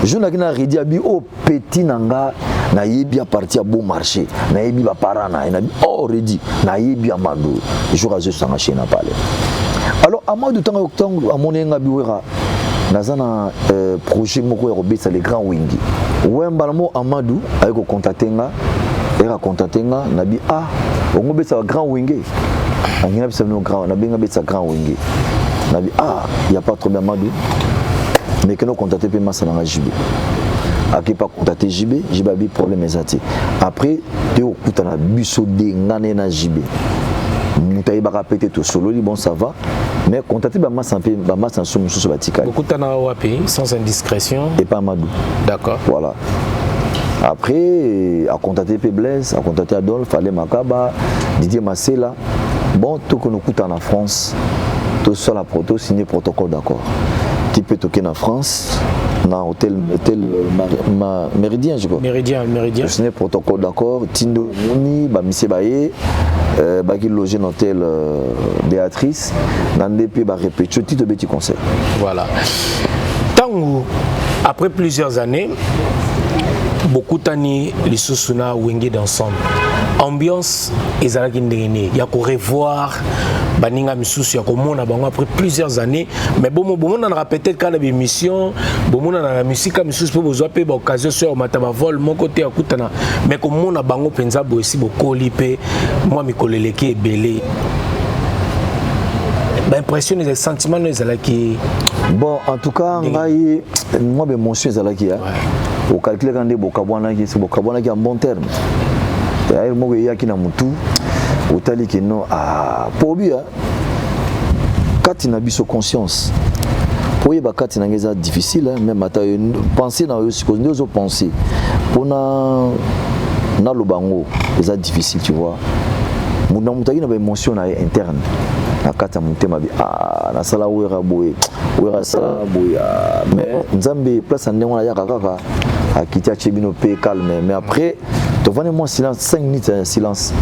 je n'ai pas redi abi au petit nanga na yebi a partir bon marché na yebi ba parana na already na yebi Amadou jour à jour ça marché na parler alors Amadou tango amonenga biwera nazana projet moko ya robetsa les grands wingi wemba mo Amadou avec contacter nga era contacter nga nabi on betsa grand wingi angina bisa no grand na benga betsa grand wingi nabi il y a pas trop bien Amadou mais que nous contacter pe masa na JB aki pas contacter JB abi problème ezati après te okuta na biso de ngane na JB mutayi ba répéter tout solo bon ça va mais contacter ba masa so mususu batika okuta na wapi sans indiscrétion et pas Amadou d'accord voilà après à contacter pe Blaise à contacter Adolphe fallait Makaba Didier Massela bon tout que nous coûte en France tout sur la proto signé protocole d'accord tu peux toquer en France dans hôtel Méridien je crois Méridien signé protocole d'accord Tindo Mouni ba monsieur Baye ba qui loger dans hôtel Béatrice dans des pays ba répéter tout petit concert voilà tant après plusieurs années beaucoup tani les sous-suna wenge d'ensemble. Ambiance ezalaki ndenge ya ko revoir baninga misusu ya komona bango après plusieurs années mais bon on en peut-être quand la émission bon on a la musique misusu pour vous appeler occasion sur mataba vol mon côté à kutana mais comme on a bango penza bo aussi beaucoup lipe moi mi koleleki ebele impression des sentiments nous ezalaki bon en tout cas ngai moi be mention ezalaki au calculer quand des bokabwana qui c'est bokabwana qui en bon terme d'ailleurs moi il y a qui na mutu otali que non ah pour bien quand il n'a biso conscience pour y ba kati na ngeza difficile même ata penser na yo sikozo ndio zo penser pour na lobango c'est difficile tu vois mon mutaki na ba émotion na interne na kata mutema bi ah na sala wera boye wera sala boye mais nzambe place ndenge na yaka kaka akiti achebino pe calme mais après tu vois moi silence 5 minutes silence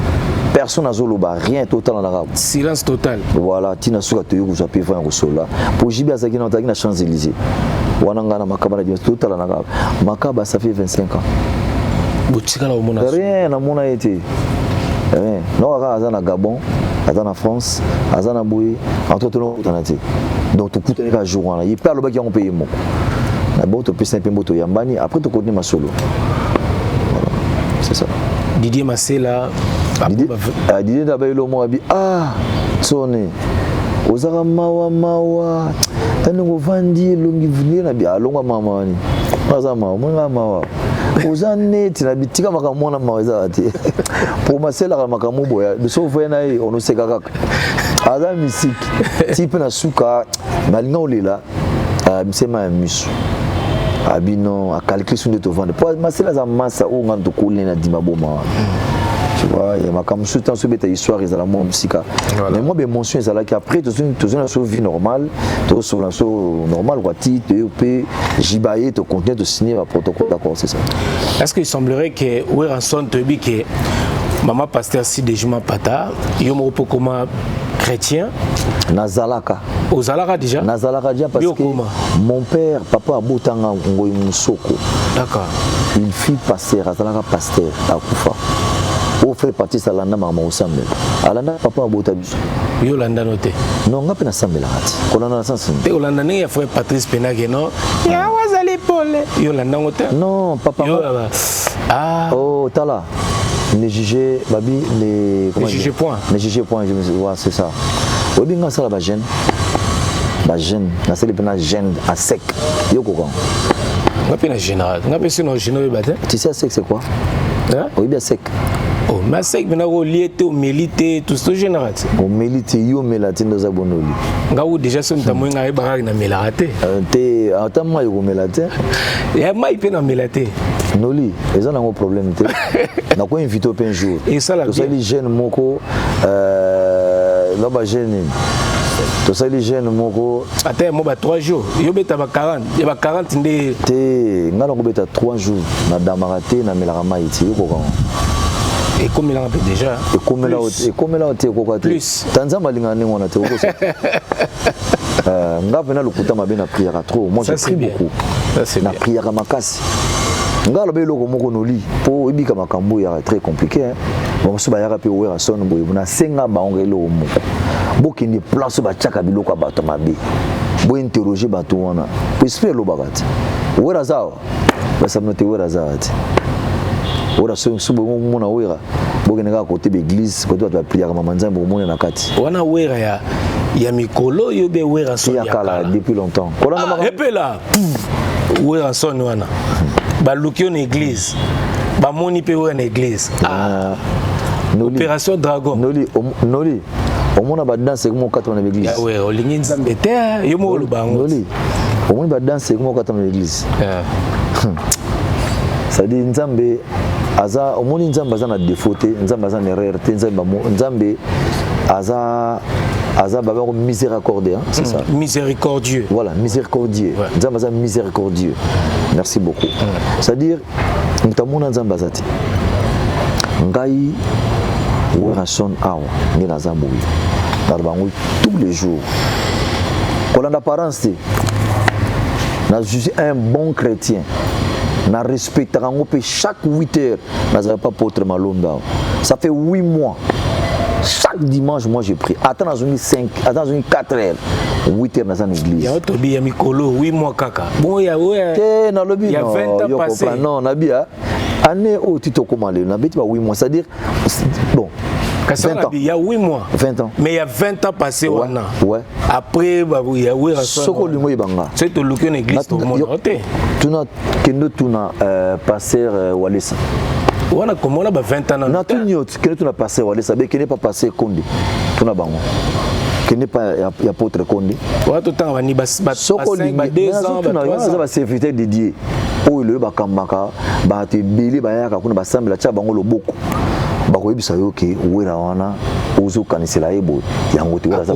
personne n'a zoloba rien total en arabe silence total voilà tina suka to yuko za pefa ngo sola pour jibi azaki na taki na Champs-Élysées wana ngana makaba na total en arabe makaba ça fait 25 ans botika la omona rien na mona été rien non azana Gabon azana France azana Boye entre tout le monde donc tout coûte un jour là il perd le baki en pays moko na bon to pesa pe moto yambani après to continuer ma solo voilà c'est ça Didier Masela Didier d'abelo mo abi ah sonné ozara mawa tani ngo vandi longi venir na bi alonga mama ni aza mawa ozane tina bitika makamona mawaza ati pour Masela makamubo ya de so voyana on sait kaka aza musique type na suka balinga olela misema misu abino a calculer sur de te vendre pour Masela za massa ou ngando koule na dimaboma tu vois il y a makamusu tant so beta histoire ils à la moi musica mais moi ben mention ils à la qui après tout une vie normale tout sur la normal quoi titre EP jibaye te contenu de signer un protocole d'accord c'est ça. Est-ce qu'il semblerait que Weranson te dit que maman pasteur si déjà pata yomo pokoma chrétien Nazalaka Ozalaka déjà Nazalaka déjà parce que mon père papa abotanga ngoyi musoko d'accord une fille pasteur Azalaka pasteur akufa au fait partie ça landa mama osambe alanda papa abota biso yo landa noté non ngape na sambela kati kolanda na sens te olanda ne ya frère Patrice Penage non ya wazali pole yo landa ngote non papa ah oh tala ne jugez babi les comment jugez point je me vois c'est ça obinga ça ba jeune na c'est le pena jeune à sec yo kokon ngape na général ngape sinon général ba tu sais sec c'est quoi hein oui bien sec oh ma sec bena ko liete au milité tout ce général au milité yo melati ndoza bonoli ngawu déjà son tamoy ngai ba na melate te atama yo melate ya mai pe na melate noli eza na problème te na ko inviter un jour et ça la les jeunes moko là ba jeune to sali jeune moko ate mo ba 3 jours yo beta ba 40 ya ba 40 ndé te ngana ko beta 3 jours na damarate na melama iti yo ko et comme il en a déjà et comme là te ko ko plus tanza malinga ne ngona te ko ça nga pena lokuta mabe na prière trop moi je prie beaucoup ça c'est na prière makasi nga lobe loko moko noli po ibika makambo ya très compliqué bon so ba yaka pe wera son boye na senga ba ongelo moko bokini place ba chaka biloko bato mabe bo interroger bato wana po espère lo bagati wera zawa ba samnote wera zawati ora so subo mona wera bokene ka côté de l'église côté de la prière mama nzambo mona na kati wana wera ya mikolo yo be wera so ya kala depuis longtemps kolanga et puis là wera son wana ba lukio na église ba moni pe wera na église opération dragon noli omona ba danse comme kata na l'église ya we olingi nzambe te yo mo lubango noli omona ba danse comme kata na l'église ça dit nzambe aza omoni nzambe aza na défaut te nzambe aza na erreur te nzambe aza baba miséricordieux c'est ça miséricordieux voilà miséricordieux nzambe aza miséricordieux merci beaucoup c'est à dire mutamona nzambe azati ngai werason awa ni naza boye na bango tous les jours kolanda apparence te je suis un bon chrétien na respecte chaque 8 heures nazala pas potre malonda. Ça fait 8 mois. Chaque dimanche, moi j'ai pris. Attends dans une 5, attends dans une 4 heures. 8 heures dans une église. Il y a autre billet Mikolo, 8 mois kaka. Bon, il y a 20 ans passés. Non, Nabia, année où tu te commandes, Nabia, 8 mois. C'est-à-dire, bon. 20 ans. Il y a 8 mois. 20 ans. Mais il y a 20 ans passés. Ouais. Ouais. Après, il y a 8 ans. C'est tout le monde l'église. Tu as passé Walesa. On a comment là 20 ans. Non, tu n'as passé Walesa, mais qui n'est pas passé Condé. Tu n'as pas. Qui n'est pas apôtre Condé. Ouais, tout le temps, on a 2 ans. On a serviteur dédié. Où le Bakamaka, Bati Billy Bayaka, on a semblé la Tchabang le beaucoup. Bakoyebisa yo ke wera wana ozo kanisela ebo yango te wera za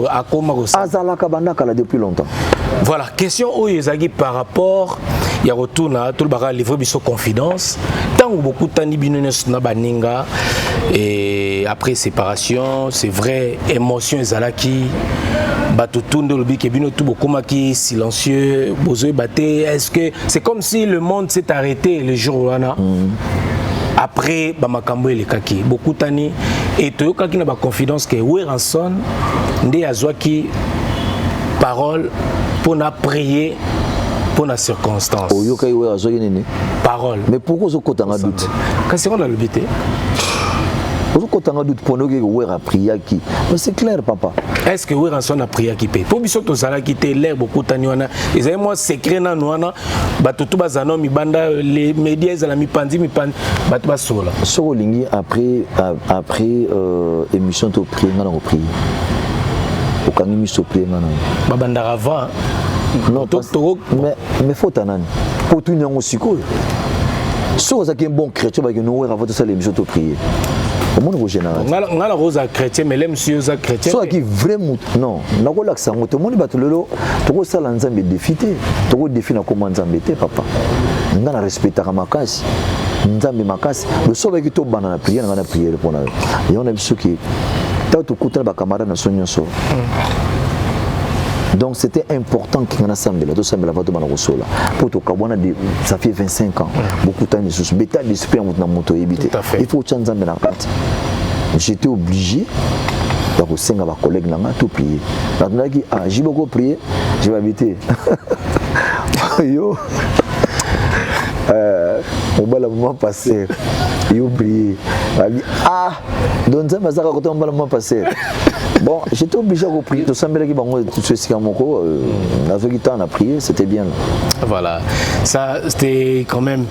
akoma azalaka bandaka la depuis longtemps. Voilà, question oyezaki par rapport ya retourna tout le baka livrer biso confidence tant beaucoup tani binone na baninga et après séparation c'est vrai émotion ezalaki bato tunde lobi ke bino tout bokomaki silencieux bozo baté est-ce que c'est comme si le monde s'est arrêté le jour wana après bamakambo elekaki beaucoup tani et toyokaki na ba confidence que Weranson nde azwaki parole pour na prier pour la circonstance. Oyokai Weranson nini parole. Mais pourquoi ce côté en doute? Qu'est-ce qu'on a le bité? Pourquoi tu as doute pour nous que Wera prié qui? Mais c'est clair papa. Est-ce que Weranson a prié qui paye? Pour biso to sala qui te l'air beaucoup tani wana. Et moi secret na noana batutu bazano mi banda les médias za la mi pandi batu basola. Soko lingi après émission to prier na ko prier. Okangi mi so prier na. Babanda avant. Non, mais faut tanani. Pour tout nyango siko. Soko za un bon chrétien ba que nous avant de ça l'émission to prier. Ngala rosa chrétien mais les monsieur za chrétien soit qui vraiment non na ko laksa ngoto moni batulelo to ko sala nzambe défiter to ko défina comment nzambe te papa ngana respecter makasi nzambe makasi le soba qui to bana na prière ngana prière pour na et on a vu ce qui ta to kuta ba camarade na sonyoso. Donc c'était important qu'il y ait un ensemble là, tout ça mais la voiture manarosola. Pour tout cas, ça fait 25 ans. Beaucoup de temps de sous bêta d'esprit en moto éviter. Il faut changer ensemble la carte. J'étais obligé d'avoir 5 collègues là, tout prier. Maintenant qui j'ai beaucoup prié, je vais habiter. Yo. On va le moment passer. Yo prier. Donc ça m'a ça quand on va le moment passer. Bon, j'étais obligé de prier. Tout ça, mais on a prié, c'était bien. Voilà, ça c'était quand même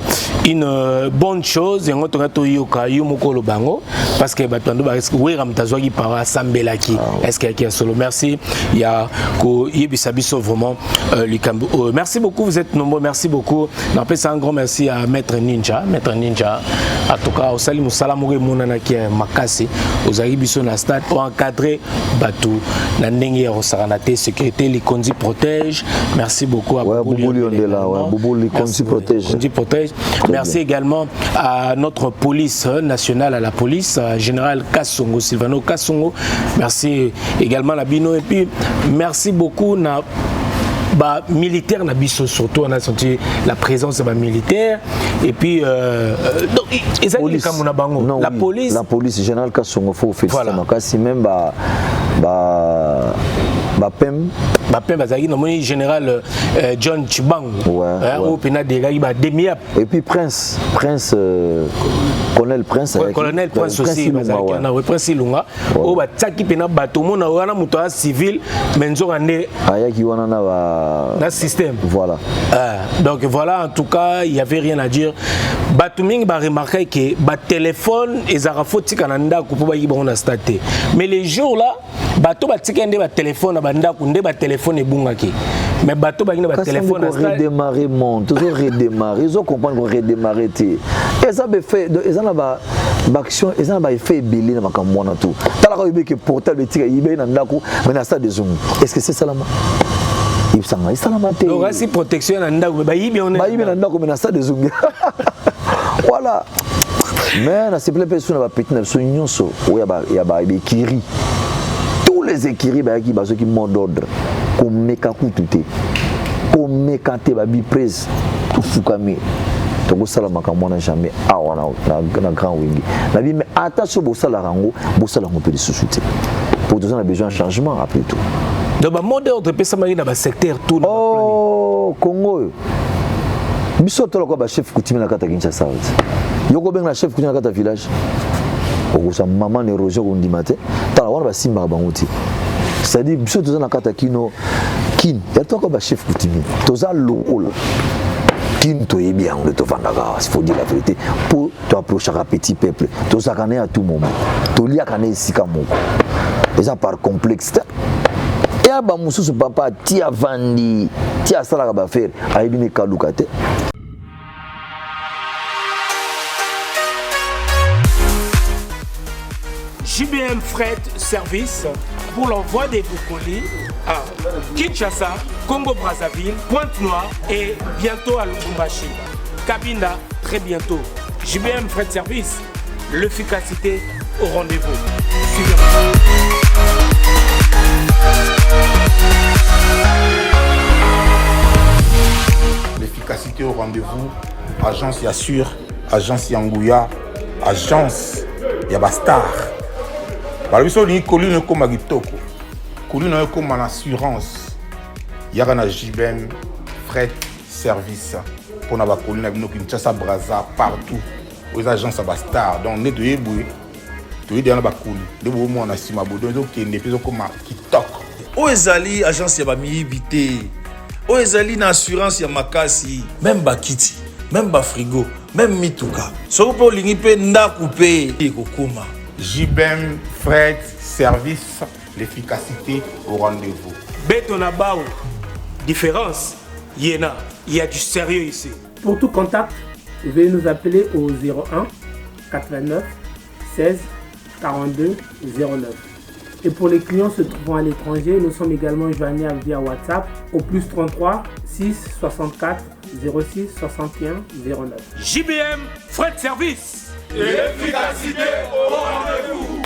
une bonne chose. Parce que est-ce qu'il y a solo? Merci. Il y a vraiment merci beaucoup, vous êtes nombreux. Merci beaucoup. Un grand merci à Maître Ninja. Maître Ninja, en tout cas, au Salim Salamoué Mounana qui est Makassi, aux Aribiso na stade pour encadrer Batou, la Nengi Rosaranate, sécurité, les Kondi protège. Merci beaucoup à Boubou les Kondi protège. Merci également à notre police nationale, à la police, général Kassongo, Sylvano Kassongo. Merci également à la Bino. Et puis, merci beaucoup à militaire na biso surtout on a senti la présence de militaire et puis donc la police général Kassongo faut féliciter makasi même Pem bazaki na moni général John Chibang au pena de la demi et puis Prince colonel Prince aussi bazaki na Prince Lunga au bataki pena bato mona wana muto civil menzo ande ayaki wana na système voilà donc voilà en tout cas il y avait rien à dire batuming ba remarquer que ba téléphone ezara foti kananda ko ba yi ba staté mais les jours là bato batika nde ba téléphone banda ko nde ba téléphone ebungaki mais bato ba ngina ba téléphone à redémarrer toujours redémarrer ils ont comprendre qu'on redémarrer té et ça be fait ils en ba action ils en ba fait bilé na makambo na tout tala ko yebeke portable tika yibe na ndako mais na stade de zoom est-ce que c'est ça là donc si protection na ndako ba yibe on ba yibe na ndako mais na stade de zoom voilà mais na c'est plein personne va péter na nyonso o ya ba ekiri tous les écrits qui baso qui mot d'ordre comme meka kututé comme meka te ba bi prise tout fukami tokosala makambo na jamais awa na grand wing na bi mais attention bosala rango pe de société pour nous on a besoin de changement après tout donc ba mode d'ordre pesa mari na ba secteur tout oh Congo biso to ko ba chef coutumier na kata Kinshasa yoko benga chef coutumier na kata village okosa maman ne Roger ondimate tala wana ba simba banguti c'est-à-dire biso to na kata kino kin ya to ko ba chef coutumier toza lokola kin to yebi yango to vandaka il faut dire la vérité pour to approcher un petit peuple to zakane à tout moment to lia kana isika moko eza par complexité et aba mususu papa tia vandi tia sala ba faire ayebi ne kaluka te. JBM Fret Service pour l'envoi de vos colis à Kinshasa, Congo-Brazzaville, Pointe-Noire et bientôt à Lubumbashi. Cabinda, très bientôt. JBM Fret Service, l'efficacité au rendez-vous. Suivez-moi. L'efficacité au rendez-vous, agence Yassure, agence Yangouya, agence Yabastar. Balobiso ni colline comme agitoko. Colline comme en assurance. Yagana JBM Fret Service pour na ba colline avec nous Kinshasa Brazza partout aux agences Yabastar. Donc ne doyez boué. Tu es dans ba colline. De bo mo na sima bodo donc ne peso comme kitoko. O ezali agence ya ba miyibité. O ezali na assurance ya makasi, même ba kiti, même ba frigo, même mituka. Soko po lingi pe ndaku pe ekokoma. JBM Fret Service, l'efficacité au rendez-vous. Betona Bao, différence, Yéna, il y a du sérieux ici. Pour tout contact, veuillez nous appeler au 01 89 16 42 09. Et pour les clients se trouvant à l'étranger, nous sommes également joignables via WhatsApp au plus 33 6 64 06 61 09. JBM Fret Service. L'efficacité au rendez-vous.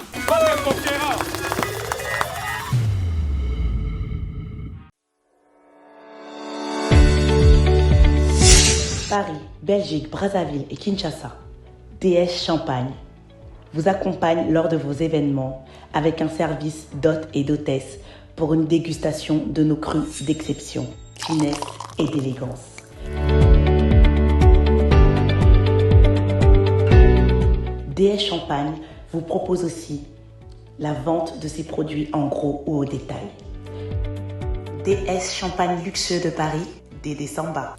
Paris, Belgique, Brazzaville et Kinshasa. DS Champagne vous accompagne lors de vos événements avec un service d'hôtes et d'hôtesses pour une dégustation de nos crus d'exception, finesse et d'élégance. DS Champagne vous propose aussi la vente de ses produits en gros ou au détail. DS Champagne luxueux de Paris, Dédé Samba.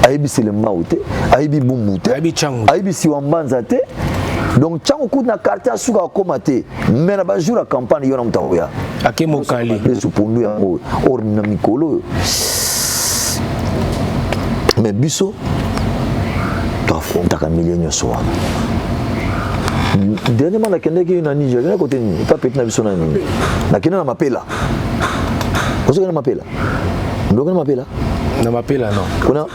Aibi c'est le maouté, aibi boumouté, aibi si wambanzate. Donc tchango coup na carte asuka komate, mais na ba jour la campagne yona mtaoya. Akemo kali. Preso pondu ya or na mikolo. Mais biso to affronta ka millennium soir. Dernièrement la kende ki na Niger, na côté ni, pas petit na biso na ni. Na kena na mapela. Ozo na mapela. Ndoka na mapela. Na mapela non. Kuna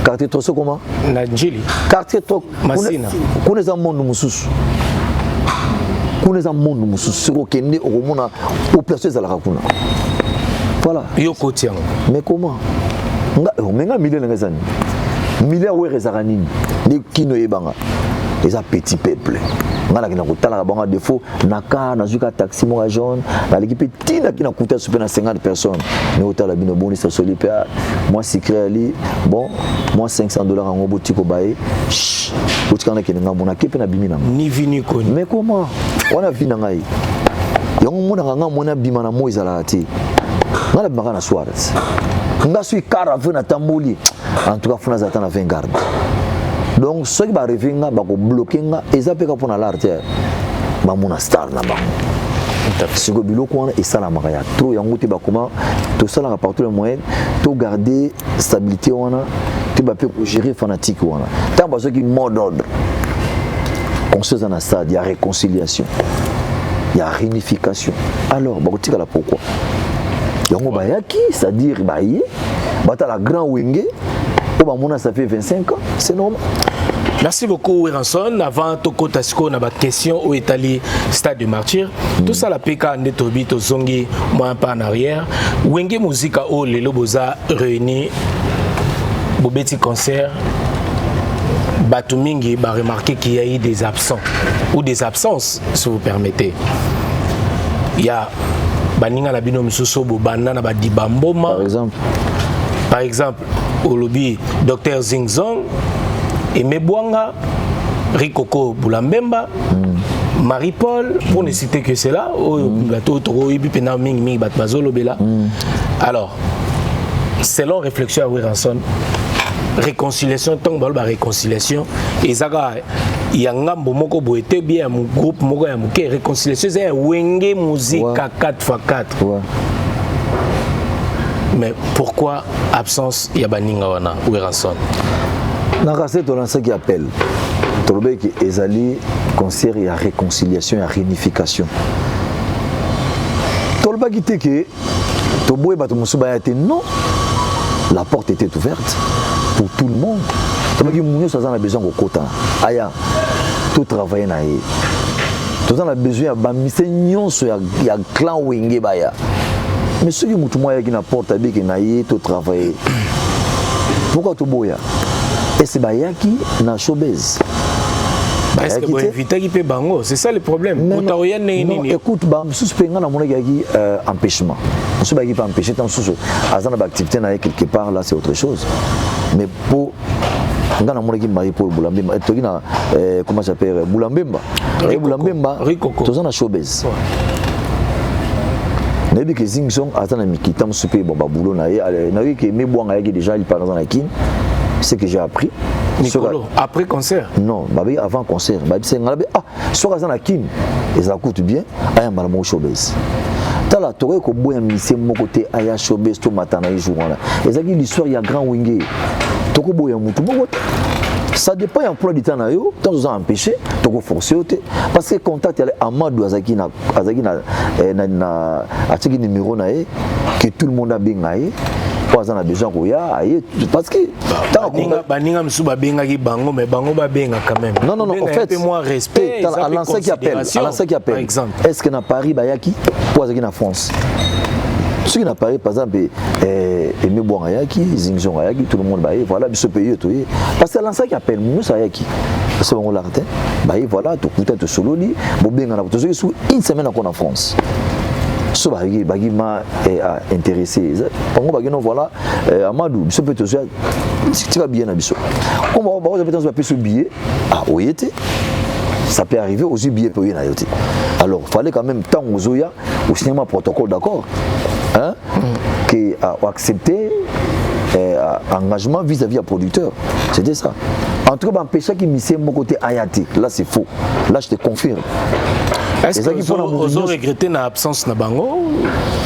quartier troso comment? Na Njili. Quartier to Masina. Kuna za monde mususu. Kuna za monde mususu ko kende o mona au place za la kuna. Voilà. Yo kotiang. Mais comment? Nga million na ngazani. Milliard we rezaka nini? Ni kino yebanga. Les petits peuples. Ngala kina kutala banga défaut naka na zuka taxi mo jaune na l'équipe tina kina kuta super na 50 personnes. Ne otala bino boni ça solipe. Moi secret ali bon, moi $500 en boutique au baé. Boutique na kina ngamo na kepe na bimina. Ni vini ko. Mais comment? On a vu na ngai. Yango mona ngamo na bima na mo izala ati. Ngala bimaka na soir. Nga sui caravane na tamboli. En tout cas funa zata na 20 garde. Donc ceux qui va arriver nga ba ko bloquer nga ezapeka pona l'artère ba mona star na bango siko biloko wana esala makaya trop yango te ba comment to sala partout le moyen to garder stabilité wana te ba pe gérer fanatique wana tant ba ceux qui mot d'ordre construire un stade il y a réconciliation il y a réunification alors ba ko tika la pourquoi yango ba yaki c'est-à-dire ba yi ba ta la grand wenge. Ça fait 25 ans, c'est normal. Merci beaucoup Weranson. Avant Toko Tasco na ba question au Italie Stade de Martyr. Tout ça la PK Ndetobi to zongi moi un pas en arrière. Wenge musique au lelo boza réuni Bobeti concert. Batumingi va remarquer qu'il y a eu des absents ou des absences si vous permettez. Il y a Baninga la bino misuso bo banana ba dibamboma par exemple au lobby Dr Zingzong et Mebwanga Rikoko Boulambemba Marie-Paul pour ne citer que cela alors selon réflexion à Weranson réconciliation tant que réconciliation et zaga yangambo moko boete bien mon groupe moko ya muke réconciliation c'est wenge musique à 4x4 mais pourquoi absence ya baninga wana Weranson naka c'est ton ancien qui appelle trouvé que ezali concert ya réconciliation ya réunification tolba qui que toboye bato musuba ya te non la porte était ouverte pour tout le monde. Comme nous avons besoin de quota. Aya, tout travailler na ye. Tout on a besoin de mission sur ya clan wenge baya. Mais ceux qui mutu moya qui na porte avec na ye tout travailler. Pourquoi tout boya? Et c'est baya qui na showbiz. Est-ce que vous invitez qui peut bango? C'est ça le problème. Non, écoute, suspendant na monnaie qui empêchement. On se bat qui pas empêcher tant sous azana activité na quelque part là c'est autre chose. Mais pour dans la monnaie qui marie pour Boulambemba, comment ça s'appelle Boulambemba. Boulambemba, tous en a showbiz. Nebi que Zingzong azana mikitam super baba boulot na ye que Mebwanga qui déjà il parle dans la kin. C'est que j'ai appris. Nicolo, après concert? Non, avant concert. C'est soit dans la kim, et ça coûte bien, il y a un mal showbiz. T'as la torée que boya mission mon côté aya showbiz tout matin na jour là. Et ça qui l'histoire il y a grand wingé. Toko boya mutu mon côté. Ça dépend un emploi du temps na yo, tant vous empêcher, toko forcer parce que contact il Amadou azaki na atiki numéro na que tout le monde a bien aye. Pas en a besoin parce que baninga msuba benga ki bango mais bango ba benga quand même. Non en fait moi respect à l'ancien qui appelle par exemple. Est-ce que na Paris bayaki pour azaki na France? Ceux qui na Paris par exemple Aimé Bourayaki, Zingzong Ayaki, tout le monde baye voilà ce pays tout parce que l'ancien qui appelle nous Ayaki parce qu'on l'arrête baye voilà tout coûte tout solo li bo benga na tout sous une semaine encore en France. Ce qui m'a intéressé. Voilà, Amadou, ce peut être tu vas bien à Bissot. Comment on va peut-être ce billet? Ah, oui, ça peut arriver aussi billet pour y aller. Alors, il fallait quand même tant aux Zoya, au cinéma protocole d'accord, hein, qui a accepté engagement vis-à-vis du producteur. C'était ça. En tout cas, empêcher qui m'issait mon côté Ayati. Là, c'est faux. Là, je te confirme. Est-ce que vous avez regretté l'absence de Bango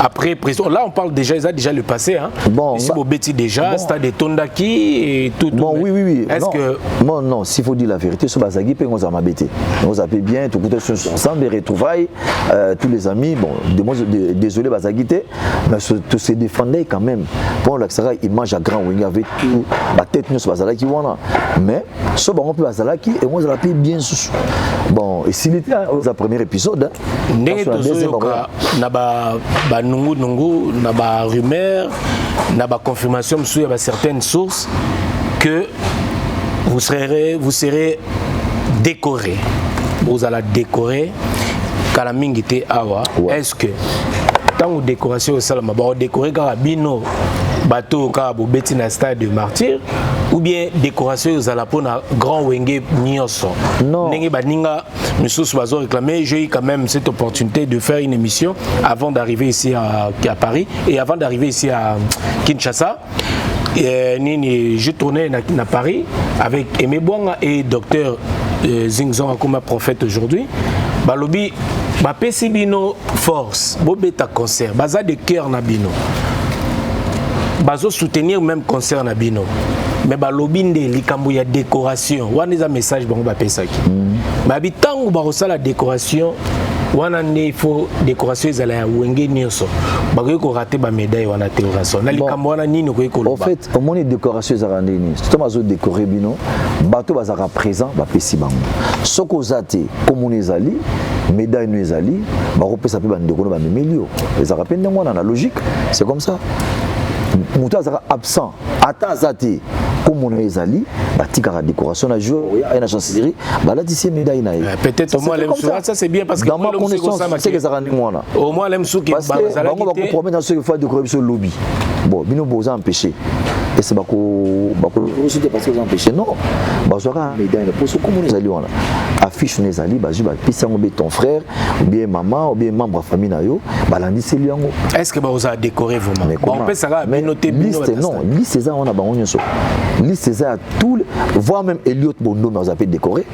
après prison? Là, on parle déjà, ils ont déjà le passé. Hein? Bon, ici, Bobeti déjà, Stade de Tondaki et tout. Bon, oui. Est-ce que. Bon, non, s'il faut dire la vérité, ce Bazagui, on a m'abêté. On a fait bien, tout ensemble, les retrouvailles, tous les amis. Bon, désolé, Bazagui, mais tout se défendait quand même. Pour l'accès, il mange à grand wing avec tout. La tête, nous, c'est Bazalaki, mais ce Bango, Bazalaki, et moi, je l'appelle bien. Bon, et s'il était au premier épisode, nungu na ba rumeur na ba confirmation sur certaines sources que vous serez décoré, vous allez décorer kalamingité awa. Est-ce que tant que décoration au salama ba décorer karabino bateau kabo betina Stade de Martyr ou bien décoration aux alapona grand wenge nyoso? Non. Nengi baninga monsieur Bazo réclamé, j'ai eu quand même cette opportunité de faire une émission avant d'arriver ici à Paris et avant d'arriver ici à Kinshasa. J'ai tourné à Paris avec Aimé Boanga et Dr Zingzong comme prophète aujourd'hui. Balobi, ba pesibino force, bobeta concert, baza de cœur nabino. Bazo soutenir même concert nabino. Mais balobi nde likambo ya décoration. Wana za message bango ba pesaki. Mais habitant ba la décoration wana il faut décoration ezala ya wenge nyonso bakoki korate bamédaille wana te orason na likambo wana nini okoki koloba. En fait omoni décoration ezala ndeni tout bazo décorer bino bato bazaka présent bapesi bango soki oza te komona ezali médaille no ezali bakopesa mpe bandeko no bamemeli yo ezaka mpe ndenge wana na logique c'est comme ça moto azaka absent ata aza te komona ezali batikaka décoration na jour aye na chancellerie balatisi médaille na ye peut-être au moins ça c'est bien parce que dans ma connaissance c'est que ezaka ndenge wana au moins lemsuki bango bakopromettre na soki fois décorer biso lobby bon bino boza empêché et c'est bako parce que vous empêchez non bazwaka médaille na poso komona ezali wana affiche na ezali bazwi bapesi yango be ton frère ou bien maman ou bien membre ya famille na yo balandiseli yango. Est-ce que baoza décorer vraiment on peut ça mais noter liste non liste eza wana bango nyonso liste eza tout voire même Elliot Bondo mais aza décoré.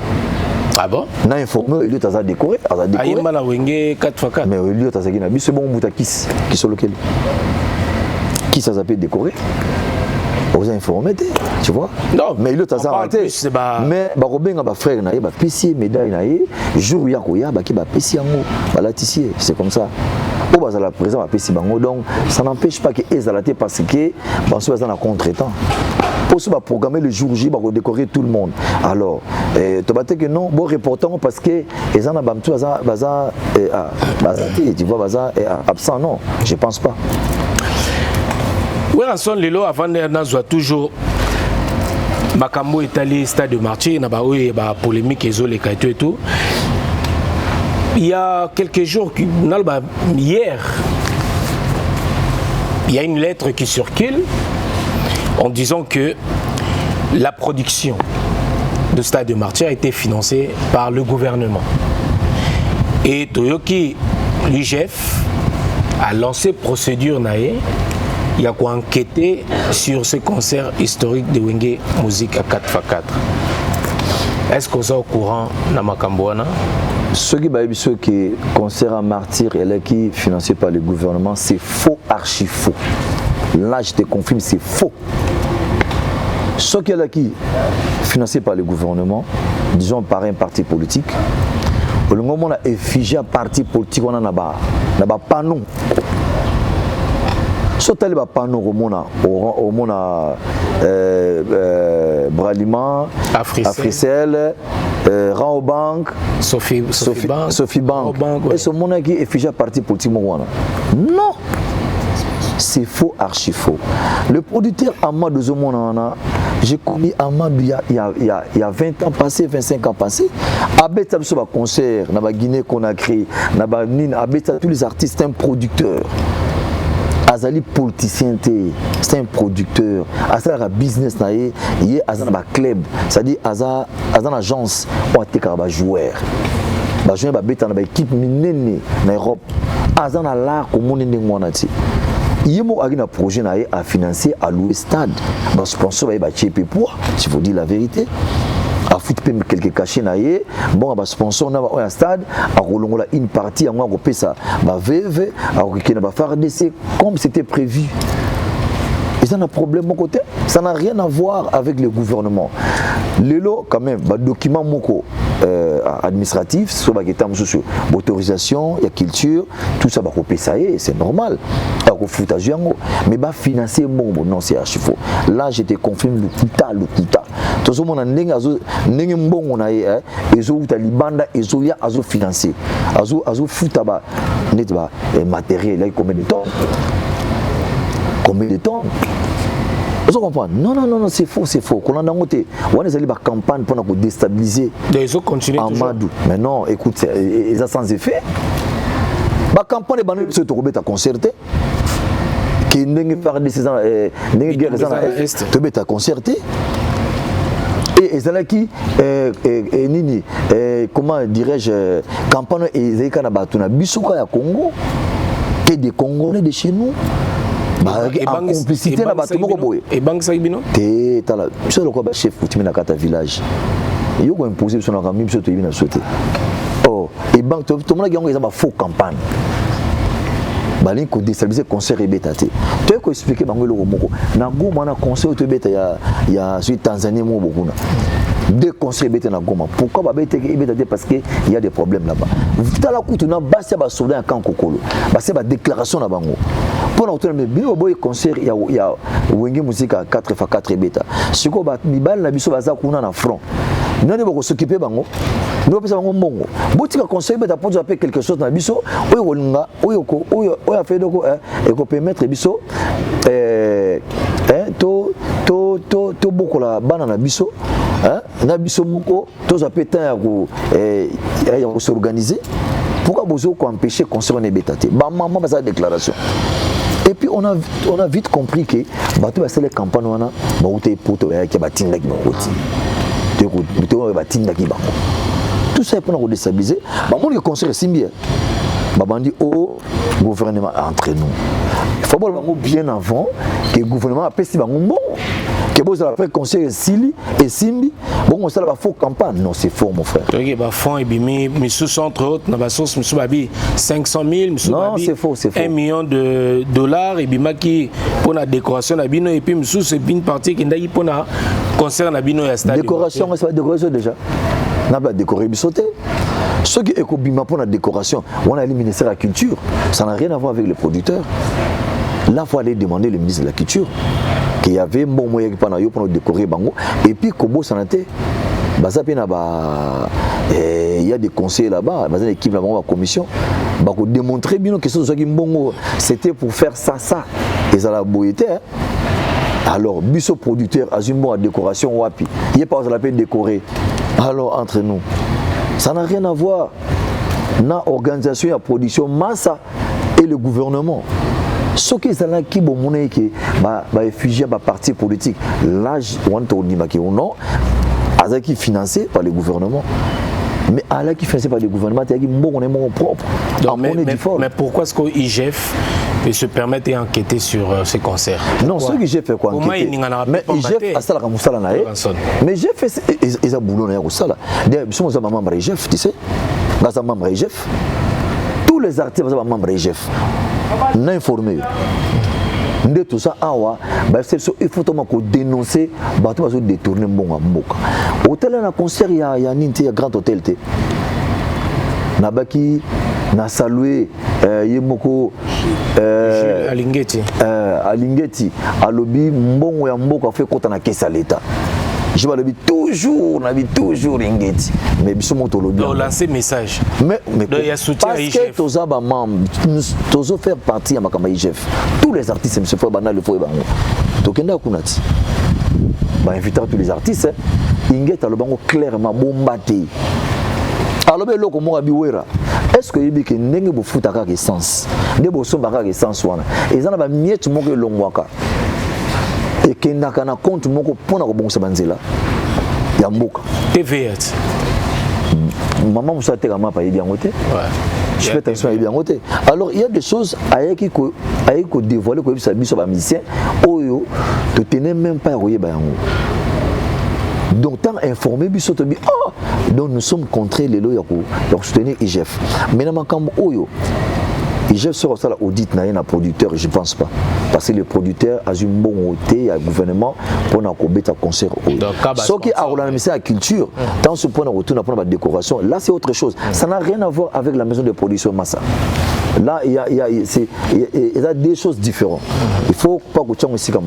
Ah bon? Na informé Elliot aza décoré ayemba na wenge 4x4 mais Elliot azaki na biso bon muta kis kisolo ça s'appelle décoré. Vous informez, tu vois? Non, mais il est raté. Mais barobenga ba frère na ye ba pesi médaille na ye jour ya koya ba ki ba pesi yango ba latissier, c'est comme ça. Au bas à la présent ba pesi bango donc ça n'empêche pas que ezalaté parce que banso bazana contretemps. Pour ça, programmer le jour J, pour décorer tout le monde. Alors, tu vas dire que non, bon reportant parce que les gens tu vois, absent, non, je pense pas. Oui, en son lelo avant de toujours Makambo est allé stade de marché, na ba polémique et tout. Il y a quelques jours, hier, il y a une lettre qui circule en disant que la production de Stade de Martyrs a été financée par le gouvernement. Et Toyoki, l'IGF, a lancé procédure nae. Il y a quoi enquêter sur ce concert historique de Wenge Musique à 4x4. Est-ce que vous êtes au courant dans Makambouana? Ce qui est concert à Martyrs et qui est financé par le gouvernement, c'est faux, archi faux. Là, je te confirme, c'est faux. Ce qui est financé par le gouvernement, disons par un parti politique, le moment où on a effigé un parti politique, on n'a pas non. Ce qui est pas non, on a Bralima, Africelle, Raobank, Sophie Bank. Et ce monde qui est effigé un parti politique, non. C'est faux, archi faux. Le producteur Amadou Zomonana, j'ai connu Amadou il y a 20 ans passés, 25 ans passés. Abeta sur un concert, dans la Guinée-Conakry, Abeta tous les artistes, c'est un producteur. Azali politicien, c'est un producteur. Azali un business, il y a un club, c'est-à-dire une agence où il y a un joueur. Les joueurs sont dans l'équipe minée en Europe. Azali un l'art comme on est. Il y a un projet à financer à louer stade. Le sponsor va être si vous dites la vérité. À foutre quelques cachets bon à sponsor on a un stade à rouler une partie à moi on ça va VV à faire d'essai comme c'était prévu. Et ça n'a problème mon côté, ça n'a rien à voir avec le gouvernement. Lelo quand même document moko administratif sur l'autorisation, il y a culture, tout ça va couper ça y est, c'est normal. Mais va financer bon non c'est archi faux. Là je te confirme le kuta. Tout ce monde n'engue bon on a ezo libanda ezo ya azo financer. Azo futa ba net ba matériel là combien de temps? Combien de temps? Vous comprenez? Non, c'est faux. Quand on a monté, on a une campagne pour déstabiliser Amadou. Mais non, écoute, c'est sans effet. La campagne est se trouver à concerter. Qui n'est pas de concerter. Et c'est là qui, comment dirais-je, campagne est Batuna Bissouka à Congo, et des Congolais de chez nous. En complicité na bato moko boye et banque saibino te tala biso le quoi chef coutume na kata village yo ko imposer biso na kambi biso to yibina sauter oh et banque to mona ki ngo ba faux campagne bali ko déstabiliser concert ebeta te to ko expliquer bango le moko na goma na concert to ebeta ya sur Tanzanie mo bokuna Deux conseils bêtés na Goma. Pourquoi bah bêtés parce que il y a des problèmes là-bas. Dans la coute na bas c'est ba soldat en Kokolo. Bah c'est ba déclaration na bango. Pour l'autre mais bien boy concert il y a Wenge musique à 4x4 bêta. Ce ko ba mibal na biso baza kuna na front. Nani bako s'occuper bango. Nous pesa bango mbongo. Botika conseil bêta pour appeler quelque chose na biso. Oyo wolinga oyo a fait donc et ko permettre biso to boko la bana na biso na biso moko to za pétain ya ko s'organiser. Pourquoi bozo ko empêcher concert ne bétaté ba maman ba sa déclaration. Et puis on a vite compris que bato ba les campagne wana ba uté poto ya ki batinda ki ngoti. Te ba tinda ki bango. Tout ça pour nous déstabiliser. Ba mon concert simbia. Ba bandi au gouvernement entre nous. Il faut bien avant que le gouvernement a payé bango bon. Que vous avez fait conseil Sili et Simbi, bon on sait la faux campagne, non c'est faux mon frère. Ok bah fond et bimi, monsieur entre autres, na basos monsieur babi 500 000, monsieur non c'est faux, c'est faux. $1 million et bima qui pour la décoration na bino et puis monsieur c'est une partie qui ndaki pour na concert na bino ya stade. Décoration c'est pas décoration déjà. Na pas décorer bisoté. Ce qui est bima pour la décoration, on a le ministère de la culture, ça n'a rien à voir avec les producteurs. Là il faut aller demander le ministre de la culture. Il y avait un bon moyen pour nous décorer bango et puis Kobo Sanate il y a des conseillers là-bas, une équipe là-bas, une commission pour démontrer bien que c'était pour faire ça et ça la beauté. Alors biso producteur a une bonne décoration wapi il est pas la peine décorer. Alors entre nous ça n'a rien à voir na organisation et production massa et le gouvernement. Ce qui est là qui est qui réfugié par parti politique, là on non, qui financé par le gouvernement. Mais à la qui financé par le gouvernement, il y a un propre. Donc, mais pourquoi est-ce que l'IGF peut se permettre d'enquêter sur ces concerts? Non, ce que l'IGF fait quoi? Mais l'IGF a ça la moussala nae. Mais l'IGF ils ont boulot nae moussala. D'ailleurs, nous sommes membres de l'IGF, tu sais. Nous sommes membres de l'IGF. Tous les artistes sont membres de l'IGF. Non informé. De tout ça, il faut dénoncer, il faut détourner bon mboka. Hôtel na concert il y a un grand hôtel té. Na baki na salué yemoko Alingeti. Alingeti alobi mbongo ya mboka fait kota na kesa l'État. Je vais toujours Ingeti. Mais biso moto lobi. Donc lancer message. Mais il y a soutien à IGF. Parce que tous membres, tous faire partie de ma IGF. Tous les artistes, monsieur Foy Banal, le Foy Bango. Tokenda Kunati. Bah inviter tous les artistes. Ingeti a le bango clairement bombarder. Alors ben loko mo abiwera. Est-ce que yibi ke ndenge bo futa ka essence? De bo somba ka essence wana. Ezana ba miette mo ke longwaka. Et qui n'a qu'un compte moko pour na bon sabanzela ya mboka TVH maman vous savez comment pas bien côté je fais attention à bien côté alors il y a des choses ayaki ko dévoiler ko bisa biso ba musicien oyo te tenez même pas royeba yango donc tant informé biso to bi donc nous sommes contre les lois ya soutenir IGF mais na makambo oyo IGF sera ça l'audit na producteur je pense pas parce que le producteur a une bonne hauteur à gouvernement pour na ko beta concert ce qui a relancé la culture dans ce point de retour pour la décoration là c'est autre chose ça n'a rien à voir avec la maison de production Massa là il y a des choses différentes il faut pas que tu ici comme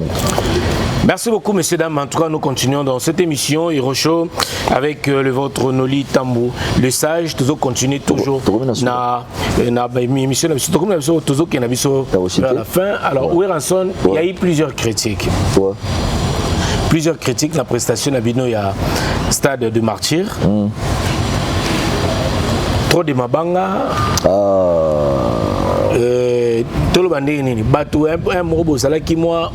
Merci beaucoup, messieurs, dames. En tout cas, nous continuons dans cette émission Hiroshow avec le vôtre Noli Tambou, le sage. Toujours continuer toujours na émission toujours qui est vers la fin. Alors, Oueranson, il y a eu plusieurs critiques. Plusieurs critiques la prestation d'Abino, il y a Stade de Martyrs. Trop de Mabanga. Tout le monde est bateau un mot qui moi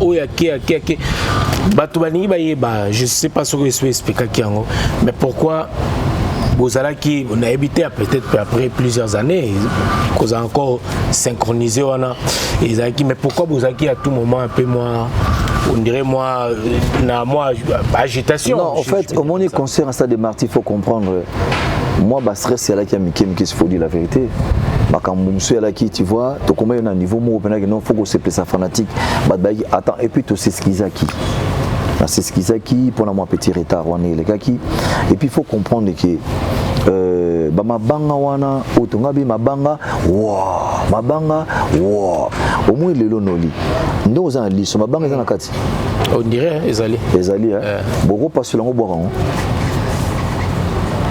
bateau je sais pas ce que je peux expliquer mais pourquoi Bozalaki on a habité peut-être après plusieurs années qu'on a encore synchronisé mais pourquoi Bozalaki à tout moment un peu moins on dirait moi agitation. Non en fait au moment où concert à Stade de Martyrs il faut comprendre moi stress c'est là qui a mis qu'il faut dire la vérité. Quand monsieur là qui tu vois tu comment un niveau moi non faut que c'est plus fanatique attends et puis tu sais ce qu'ils a qui na sesikizaki pour moi petit retard wana elekaki et puis il faut comprendre que ba mabanga wana otonga bi mabanga au moins lelo noli ndo za liso mabanga za na kati on dirait ezali boko passe lango borango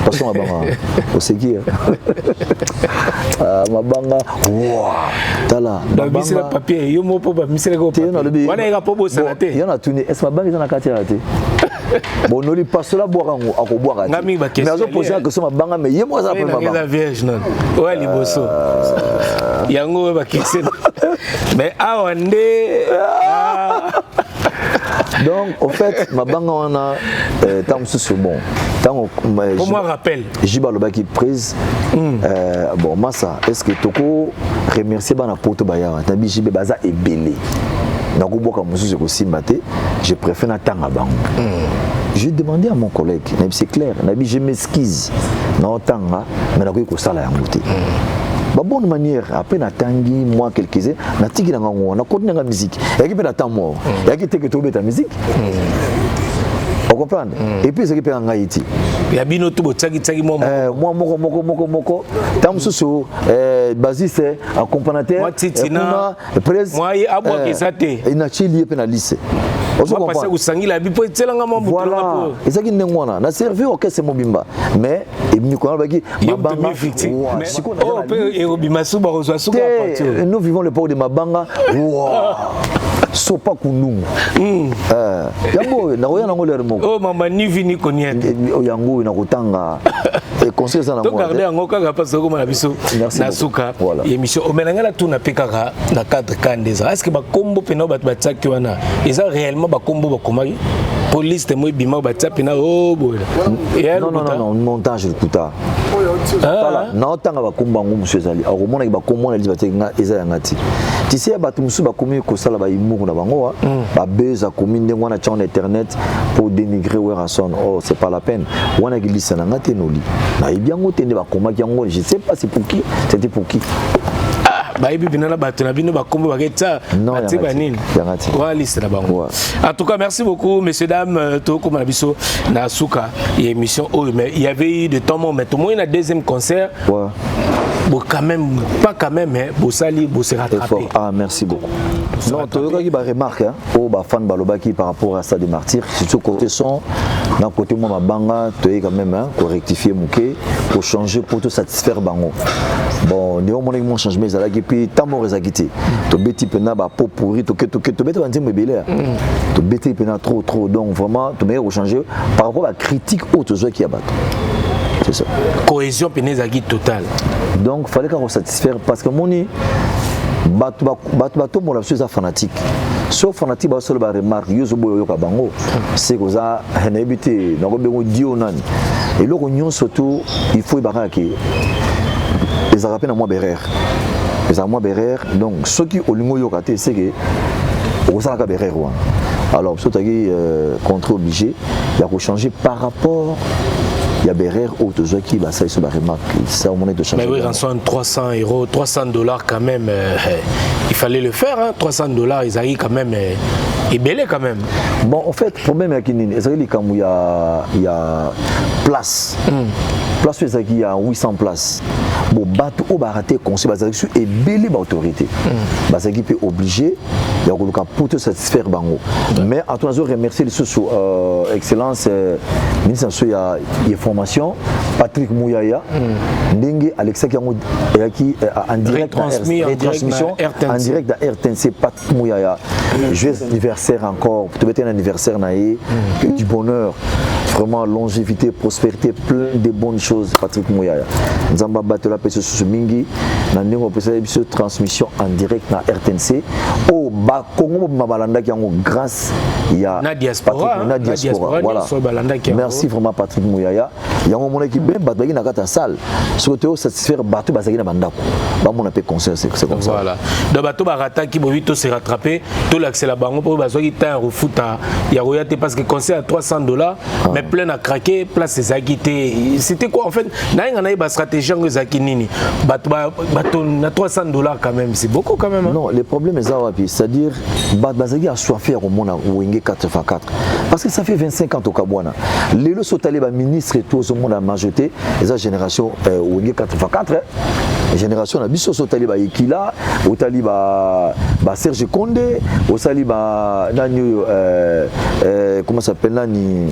passe mabanga oseki mabanga tala mabanga na papier yo mo po ba misela ko wana ega po bo sanate yana tuni est mabanga za na kati ate bon noli passe la borango akobwaka ngami ba question mais azo poser la question mabanga mais yemo za pe mabanga la vierge non ouais liboso yango ba question mais awande donc au fait mabanga wana tant c'est bon tant pour moi rappel jiba lobaki prise bon massa est-ce que toko remercier bana poto baya tabi jibe baza ebele na ko boka mususu ko simbate je préfère na tanga bango je demandais à mon collègue c'est clair nabi je m'excuse na tanga mais na ko sala yango te ba bonne manière après na tangi moi quelques heures na tiki na ngango na continue na musique yaki pe na temps mort yaki te que to beta musique on comprend et puis c'est que pe nga iti ya bino to botsaki tsaki moi moko tam susu basiste accompagnateur moi titina moi abwa kesate ina chili pe na lycée on passer usangila bipo tselanga mambo voilà ezaki ndengwana na servi orchestre mobimba mais ebini ko baki mabanga oh pe erobima suba rozwa suka partir nous vivons le port de mabanga sopa kunungu yango na koya nango lere moko oh mama ni vini koniete yango na kotanga et conseil ça na moi donc garder yango kaka parce que na biso na suka émission omenanga la tuna pekaka na cadre kandeza est-ce que ba kombo pena ba tsaki wana eza réellement ba kombo ba komaki police te moi bima ba tsapi na oh boy non montage le kuta voilà na tanga ba kombo ngo monsieur zali akomona ba kombo na liba tenga eza yangati tisi ya batu musu ba komi ko sala ba imu na bango ba beza komi ndengo na channel internet pour dénigrer Werason oh c'est pas la peine wana gilisa na ngate noli na ibiango tende ba komaki yango je sais pas c'est pour qui c'était pour qui bayebi binana bato na bino bakombo baketa bati banini wa liste na bango en tout cas merci beaucoup messieurs dames to comme na biso na suka et émission oh mais il y avait eu de temps mais tout moins na deuxième concert bon quand même pas quand même mais bosali se rattraper ah merci beaucoup non to yoka ki ba remarque oh ba fan balobaki par rapport à ça des martyrs surtout côté son na côté moi mabanga to quand même pour rectifier mouké pour changer pour te satisfaire bango bon néo mon changement ça là qui puis tant mon rezagité to beti pena ba po pourri to beti ba nzembe belé to beti pena trop donc vraiment to meilleur changer par rapport à la critique autre chose qui abattre c'est ça cohésion penezagi totale donc fallait qu'on satisfaire parce que moni bato mon la chose fanatique sauf fanatique ba solo ba remarque yozo boyo ka bango c'est que ça hebité na ko bengo dio nani et le rognon surtout il faut baraki les arabes na moi berer les arabes berer donc ceux qui au lingo yokate c'est que au ça ka berer wa alors surtout qui contre obligé il y a changer par rapport il y a Berer autre chose qui va ça sur la remarque ça au moment de changer. Mais oui, rançon 300 €, $300 quand même il fallait le faire hein, $300 ils arrivent quand même et belé quand même. Bon en fait problème avec Kinini, c'est comme il y a place. Place il y a 800 places. Bon bateau au baraté conseil basé et belé autorité. Parce qu'il peut obligé il y a le pour te satisfaire bango. Mais à toi remercier les sous excellence ministre il y a formation Patrick Mouyaya Ndenge Alexa qui en direct retransmission en direct à RTNC Patrick Mouyaya joyeux anniversaire encore pour te mettre un anniversaire naïe du bonheur vraiment longévité prospérité plein de bonnes choses Patrick Mouyaya nzamba batela pese sous mingi na ndenge opesa biso transmission en direct na RTNC au ba Congo mabalanda qui en grâce il y a na diaspora voilà merci vraiment Patrick Mouyaya yango mona ki ben bato baki na kata salle surtout au satisfaire bato bazaki na bandako ba mona pe concert c'est comme ça voilà de bato barata qui bobi to se rattraper to l'accès la bango pour bazo ki ta refuta ya royauté parce que concert à $300 mais plein à craquer place des agité c'était quoi en fait na ba stratégie ngo zaki nini bato na $300 quand même c'est beaucoup quand même hein? Non le problème est ça c'est-à-dire bato bazaki a soifé au mona wenge 4x4 parce que ça fait 25 ans au Kabwana les le sotali ba ministre et tout au monde la majorité les génération wenge 4x4 génération na biso sotali ba Ekila otali ba Serge Condé osali ba nani comment ça s'appelle nani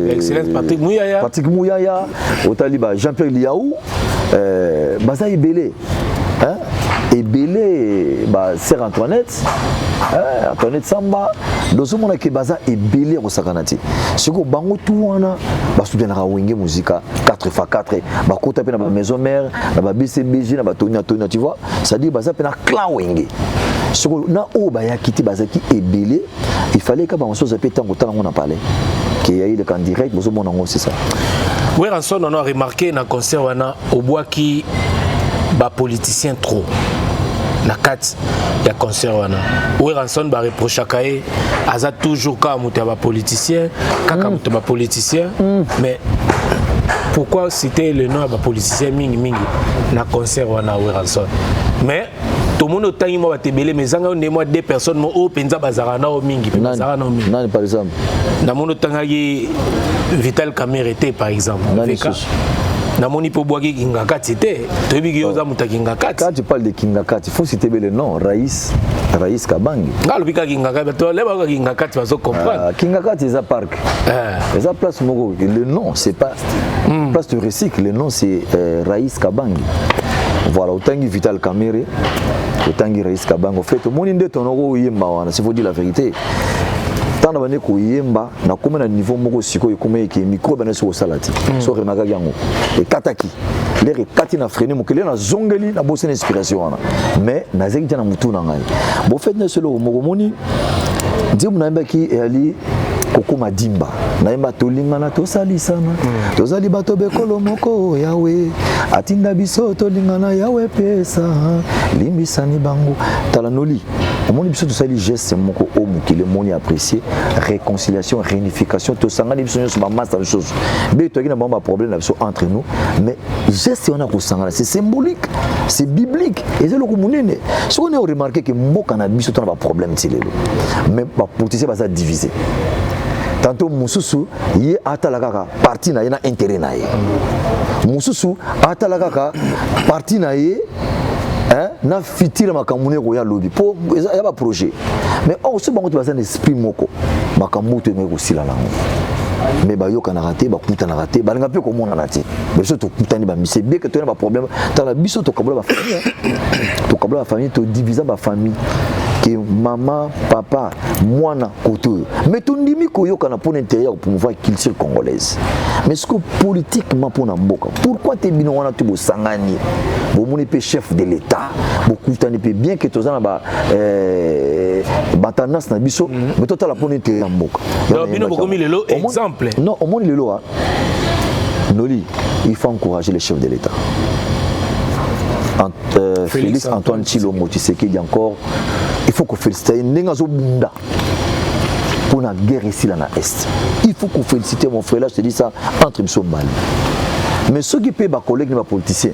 excellence Patrick Mouyaya otali ba Jean-Pierre Liaou baza ebele hein ebele ba Sœur Antoinette Antoinette Samba dozo mona ke baza ebele ko sakanati siko bango tout wana ba soutenir wenge musica 4x4 ba kota pe na ba maison mère na ba BCBG na ba Tonia tu vois ça dit baza pe na clan wenge siko na o ba ya kiti baza ki ebele il fallait que ba on chose pe tango tala on a parlé qui a eu le en direct bozo mona ngo c'est ça. Oui Ranson on a remarqué na concert wana au bois qui ba politicien trop na kat ya concert wana oui Ranson ba reproche kae aza toujours ka mutu ba politicien kaka mutu ba politicien mais pourquoi citer le nom ba politicien mingi na concert wana oui Ranson mais tout le monde otangi mo batebele mais zanga on moi deux personnes mo o penza bazara na o mingi bazara na o mingi non par exemple na mono tangaki Vital Kamerete par exemple na moni po boaki Kingakati te to bigi yoza muta Kingakati quand tu parles de Kingakati il faut citer le nom Raïs Kabangi ngalo bika Kingakati to leba ka Kingakati bazo comprendre Kingakati c'est un parc c'est place moko le nom c'est pas place touristique le nom c'est Raïs Kabangi voilà autangi Vital Kamere autangi Raïs Kabangi en fait moni nde tonoko yemba wana c'est faut dire la vérité tanda bane ko yemba na comme na niveau moko siko ekome ke micro bana so salati so remaka yango et kataki les kati na freiner mokele na zongeli na bosse inspiration wana mais na zeki tana mutu na ngai bo fait na solo moko moni ndimu na mbaki ali kokoma dimba na yemba tolingana tosalisana tozali bato bekolo moko yawe atinda biso tolingana yawe pesa limbisani bango talanoli omoni biso tosali geste moko o mokile moni apprécier réconciliation réunification tosangani biso nyonso ba master de choses be toki na ba problème na biso entre nous mais geste on a kosangana c'est symbolique c'est biblique et c'est le komunene ce qu'on a remarqué que mboka na biso tona ba problème tilelo mais ba politicien ba ça diviser tantôt mususu ye atalaka parti na yena intérêt na ye mususu atalaka parti na ye na fitira makamune ko ya lobby po ya ba projet mais on se bango to bazana esprit moko makamuto me ko sila lango mais ba yoka na raté ba kuta na raté ba nga pe ko mona na té biso to kutani ba mise bien que to na ba problème tala biso to kabula ba famille to kabula ba famille to diviser ba famille que maman papa mwana koto mais to ndimi ko yoka na pour intérieur pour promouvoir la culture congolaise mais ce que politiquement pour na mboka pourquoi te bino wana to bo sangani bo moni pe chef de l'état bo kutani pe bien que to za na ba batanas na biso mais to tala pour intérieur mboka donc bino boko mi lelo exemple non au monde lelo Noli il faut encourager les chefs de l'état Félix Antoine Tshilombo Tshisekedi encore il faut qu'on félicite Nengazo Bunda pour la guerre ici là na est il faut qu'on félicite mon frère là je te dis ça entre Msombali mais ceux qui paient ba collègues ba politiciens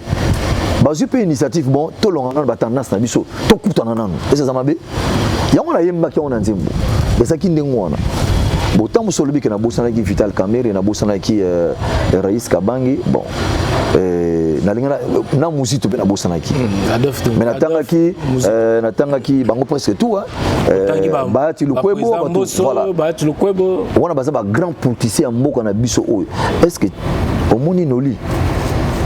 ba je paye initiative bon to longa ba tendance na biso to kutana nanu et ça mabe yango na yemba ki on nzembo eza ki ndengo wana botam solobi ke na bosana ki Vital Kamerhe na bosana ki Raïs Kabangi bon na lingana na musito pe na bosana ki mais na tanga ki bango presque tout ba ti lukwebo voilà ba ti lukwebo wana baza ba grand politicien mboka na biso oyo est-ce que omoni noli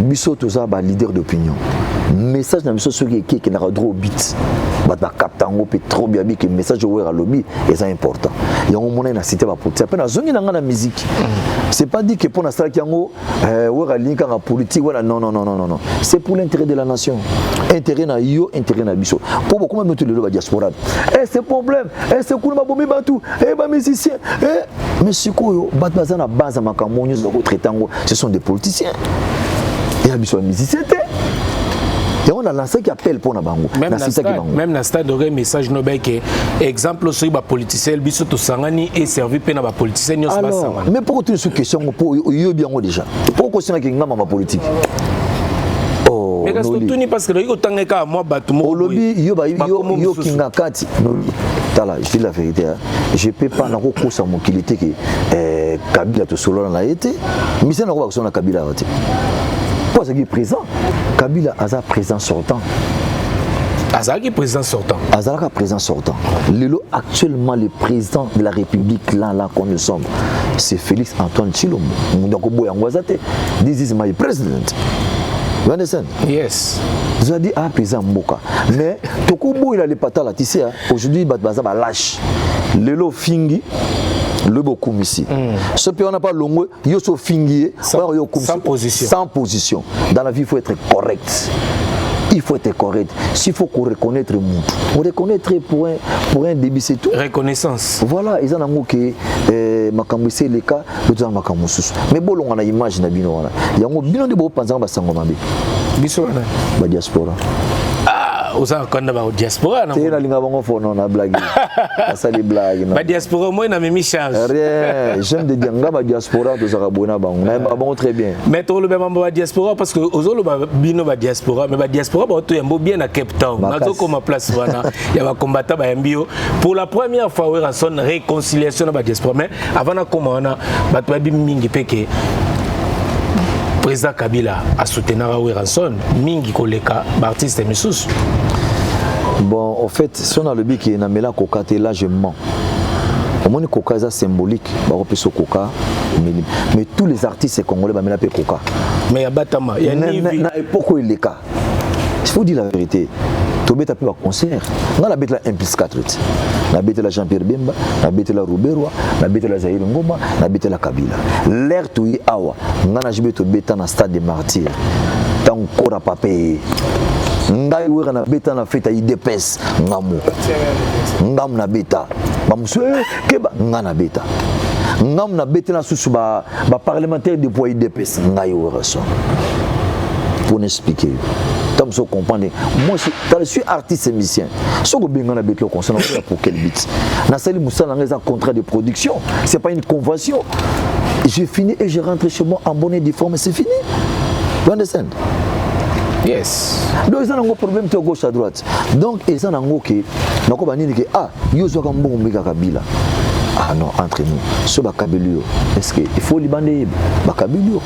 biso toza ba leader d'opinion message na biso soki qui na droit au bit ba captango pe trop bien que message wera lobby est important yango mona na cité ba politique pe na zongi na ngana musique c'est pas dit que pour na sala yango wera linka na politique voilà non c'est pour l'intérêt de la nation intérêt na yo intérêt na biso pour beaucoup même tout le ba diaspora c'est problème c'est kuna bombi bantu ba musicien mais sikoyo bat bazana base makambo nyo zo traitango ce sont des politiciens et a biso musicien et on a lancé qui appelle pour na bango même na stade de message no que exemple sur ba politicien biso to sangani et servi pe na ba politicien nyos ba sangani mais pourquoi tu cette question pour yo bien déjà pourquoi c'est que ngama ma politique mais parce que tout ni parce que yo tangeka moi batu mo lobby yo kinga kati tala je dis la vérité je peux pas na ko kosa mokilité que Kabila to solo na été mais c'est na ko ba na Kabila ati quoi c'est qui présent Kabila aza présent sortant Azaki président sortant. Azalaka président sortant. Lelo actuellement le président de la République là comme nous sommes, c'est Félix Antoine Tshilombo. Donc boy angwazate. This is my president. You understand? Yes. Vous avez dit ah président Mboka. Mais Tokubo il a les patas là, tu sais aujourd'hui baza ba lâche. Lelo fingi le beaucoup ici. Ce pays on n'a pas longue, yo so fingi, sans position. Sans position. Dans la vie il faut être correct. Il faut être correct. S'il faut qu'on reconnaisse le monde, on reconnaître pour un début, c'est tout. Reconnaissance. Voilà, ils ont dit que makambo c'est le cas, l'autre ont makambo sous. Mais bon, on a image na bino wana. Il y a un bino de beau panzang basango mabe. Biso wana. Ba diaspora. Oza kanda ba diaspora na. T'es na linga bango fono na blague. Ça les blagues. Ba diaspora moi na memi charge. Rien, j'aime de dire ngaba diaspora to zaka bona bango. Na bango très bien. Mais to le ba diaspora parce que ozolo ba bino ba diaspora mais ba diaspora ba to yambo bien à Cape Town. Na to comme place wana ya ba combattant ba mbio pour la première fois we ranson réconciliation na ba diaspora mais avant na comme wana ba to bi mingi peke. Président Kabila a soutenu Ranson, mingi koleka, artiste Missous. Bon, en fait, si on a le but qui est na mela coca, là je mens. Au moins coca est symbolique, bah on peut se coca, mais tous les artistes congolais bah mela pe coca. Mais y a batama, y a ni pourquoi il est cas. Il faut dire la vérité. Tobé tapé un concert. On a bête la 1+4. On a bête la Jean-Pierre Bemba, on a bête la Rouberwa, on a bête la Zahir Ngoma, on a bête la Kabila. L'air tout y awa. On a joué Tobé dans le stade des martyrs. Tant qu'on a pas payé. Ngai wera na beta na feta IDPS ngamu. Ngam na beta. Bamswe keba ngana beta. Ngam na beta na susu ba parlementaire de poids IDPS ngai wera so. Pour expliquer. Comme ça comprendre. Moi je suis artiste et musicien. Ce que bien on a bête le concernant pour quel but. Na sali Moussa na un contrat de production, c'est pas une convention. J'ai fini et je rentre chez moi en bonne et due forme, c'est fini. You understand? Yes. Donc ils ont un problème de gauche à droite. Donc ils ont un gros qui nako banini que ah yo zo kambo mbika Kabila. Ah non, entre nous, ce Bakabelio, est-ce qu'il faut les bander Bakabelio,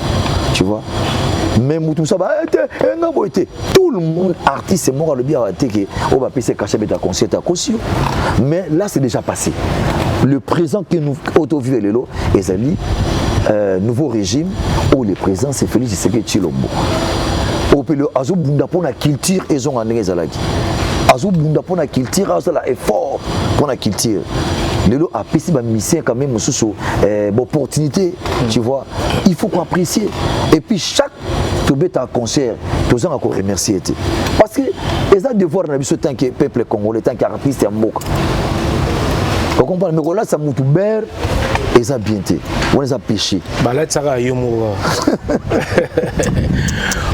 tu vois? Mais tout ça, tout le monde, artiste, c'est moi le bien à que on va payer cacher à concert à caution. Mais là, c'est déjà passé. Le présent que nous auto-vivons les lots, et ali nouveau régime, où le présent, c'est Félix Tshisekedi Tshilombo. Au pays, azo bunda pour la culture, ils ont un négazalaki. Azo bunda pour la culture, azo la effort pour la culture. Lelo a pissé ma mission quand même sous opportunité, tu vois. Il faut qu'on apprécie. Et puis chaque Tobé à concert, tous gens encore remercier. Parce que les a devoir na biso tant que peuple congolais, tant qu'artiste en moque. Vous comprenez? Mais là ça moutoubert et ça bien té. On les a péché. Bah là ça va yomo.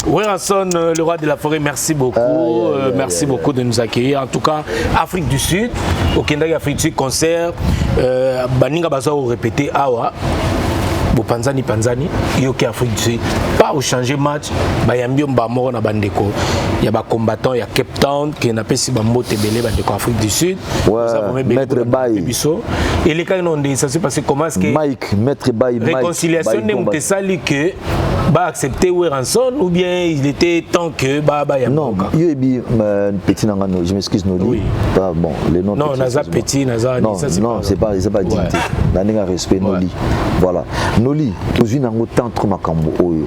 Ranson, le roi de la forêt, merci beaucoup. Merci beaucoup de nous accueillir. En tout cas, Afrique du Sud, au Kenya Afrique du Sud, concert, Baninga Bazo répété, Awa, Panzani, Yoki Afrique du Sud. Pas au changer match, Bayambion Bamoro na Bandeko. Il y a des combattants, il y a Cape Town, qui n'a pas si Bambo Tebele, Bandeko Afrique du Sud. Maître Baye. Et les cas, ça s'est passé comment est-ce que. Mike, Maître Baye. Réconciliation, n'est pas ça que. bah accepter Ranson ou bien il était tant que bah non il petit nangano je m'excuse Noli oui. Pas bon les noms non Naza petit Naza non ça c'est pas dignité n'anga respect Noli voilà Noli tous une ango tant trop makambo oyo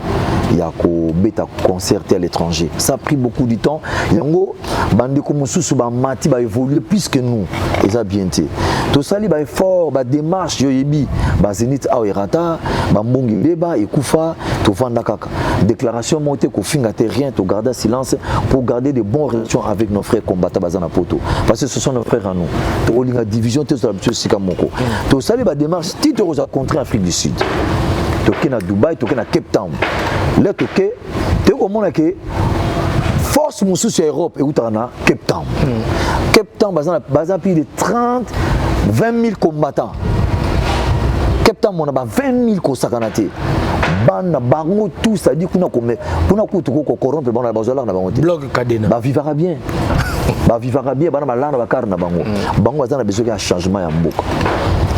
il y a ko beta concerté à l'étranger ça a pris beaucoup de temps yango bande ko mususu ba mati ba évoluer plus que nous et ça bien été tout ça li ba effort ba démarche yo yebi ba zenit a erata ba mbongi beba ekufa to vanda kaka déclaration monté ko finga te rien to garder silence pour garder de bonnes relations avec nos frères combattants bazana poto parce que ce sont nos frères à nous to olinga division te sur la sika moko to ça li ba démarche titre aux contre Afrique du Sud toke na Dubaï toke na Cape Town là toke te ko mona ke force mususu Europe et utana Cape Town Cape Town bazana plus de 20 000 combattants Cape Town on a 20 000 kosakanate bana bango tout ça dit kuna kutu ko corrompre bana bazola na bango blog kadena ba vivra bien bana malana ba karna bango bazana besoin de changement ya mboka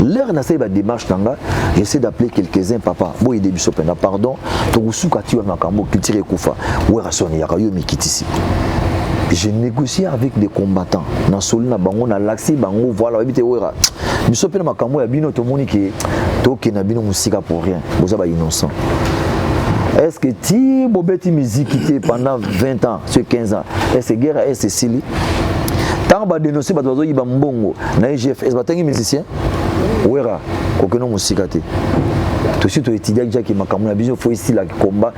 l'air na ba démarche nanga j'essaie d'appeler quelques-uns papa bo idée biso pena pardon to kusuka tiwa makambo culture kufa we rasoni ya yo mikitisi je négocie avec des combattants na solina bango na laxi bango voilà habité wera biso pena makambo ya bino to moni ke to ke na bino musika pour rien vous êtes innocent est-ce que ti bobeti musique qui pendant 20 ans sur 15 ans est-ce que guerre est Cécile tant ba dénoncer ba dozo yiba mbongo na IGF est batangi musicien wera kokeno musika te tout de suite étudiant qui makambo na biso faut ici la combat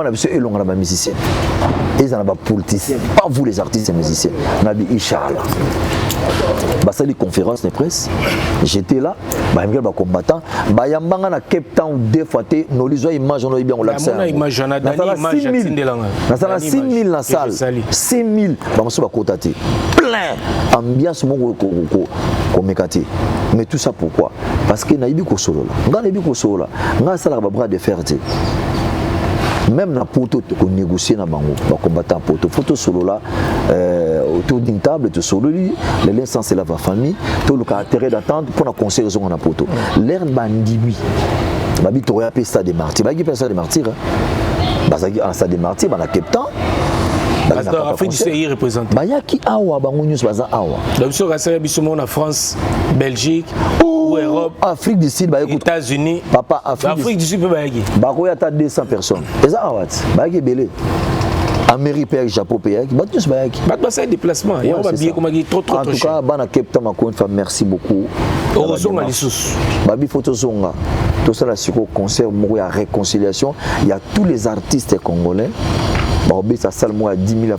na biso elonga na ba musicien ils en ont pas politiciens pas vous les artistes et musiciens nabi inchallah basali conférence de presse j'étais là ba mingel ba combattant ba yambanga na Cape Town deux fois te no lizo image on bien on l'accès na image na image atindelanga na sala 6000 na salle 6000 ba moso ba kotate plein ambiance moko ko mekati mais tout ça pourquoi parce que na ibi ko solo là ngana ibi ko solo là ngana sala ba bras de fer te même na poto ko négocier na bango ba combattant poto photo solo là autour d'une table de solo les l'essence c'est la famille tout le caractère d'attente pour la conseil raison na poto l'air bandibi babi to ya pesta des martyrs bagi pesta des martyrs bazaki en stade des martyrs ba na Cape Town parce que Afrique du Sud est représentée bayaki awa bango nyus baza awa donc so rasera biso na France Belgique ou Europe Afrique du Sud États-Unis papa Afrique du Sud peut bayaki bako ya ta 200 personnes eza awat bayaki belé Amérique pays Japon pays batus bayaki batba ça déplacement et on va bien comme trop en tout cas bana Cape Town encore une fois merci beaucoup heureusement les sous babi photo zonga tout ça là sur concert moko ya réconciliation il y a tous les artistes congolais Baobé sa salle moi à 10 000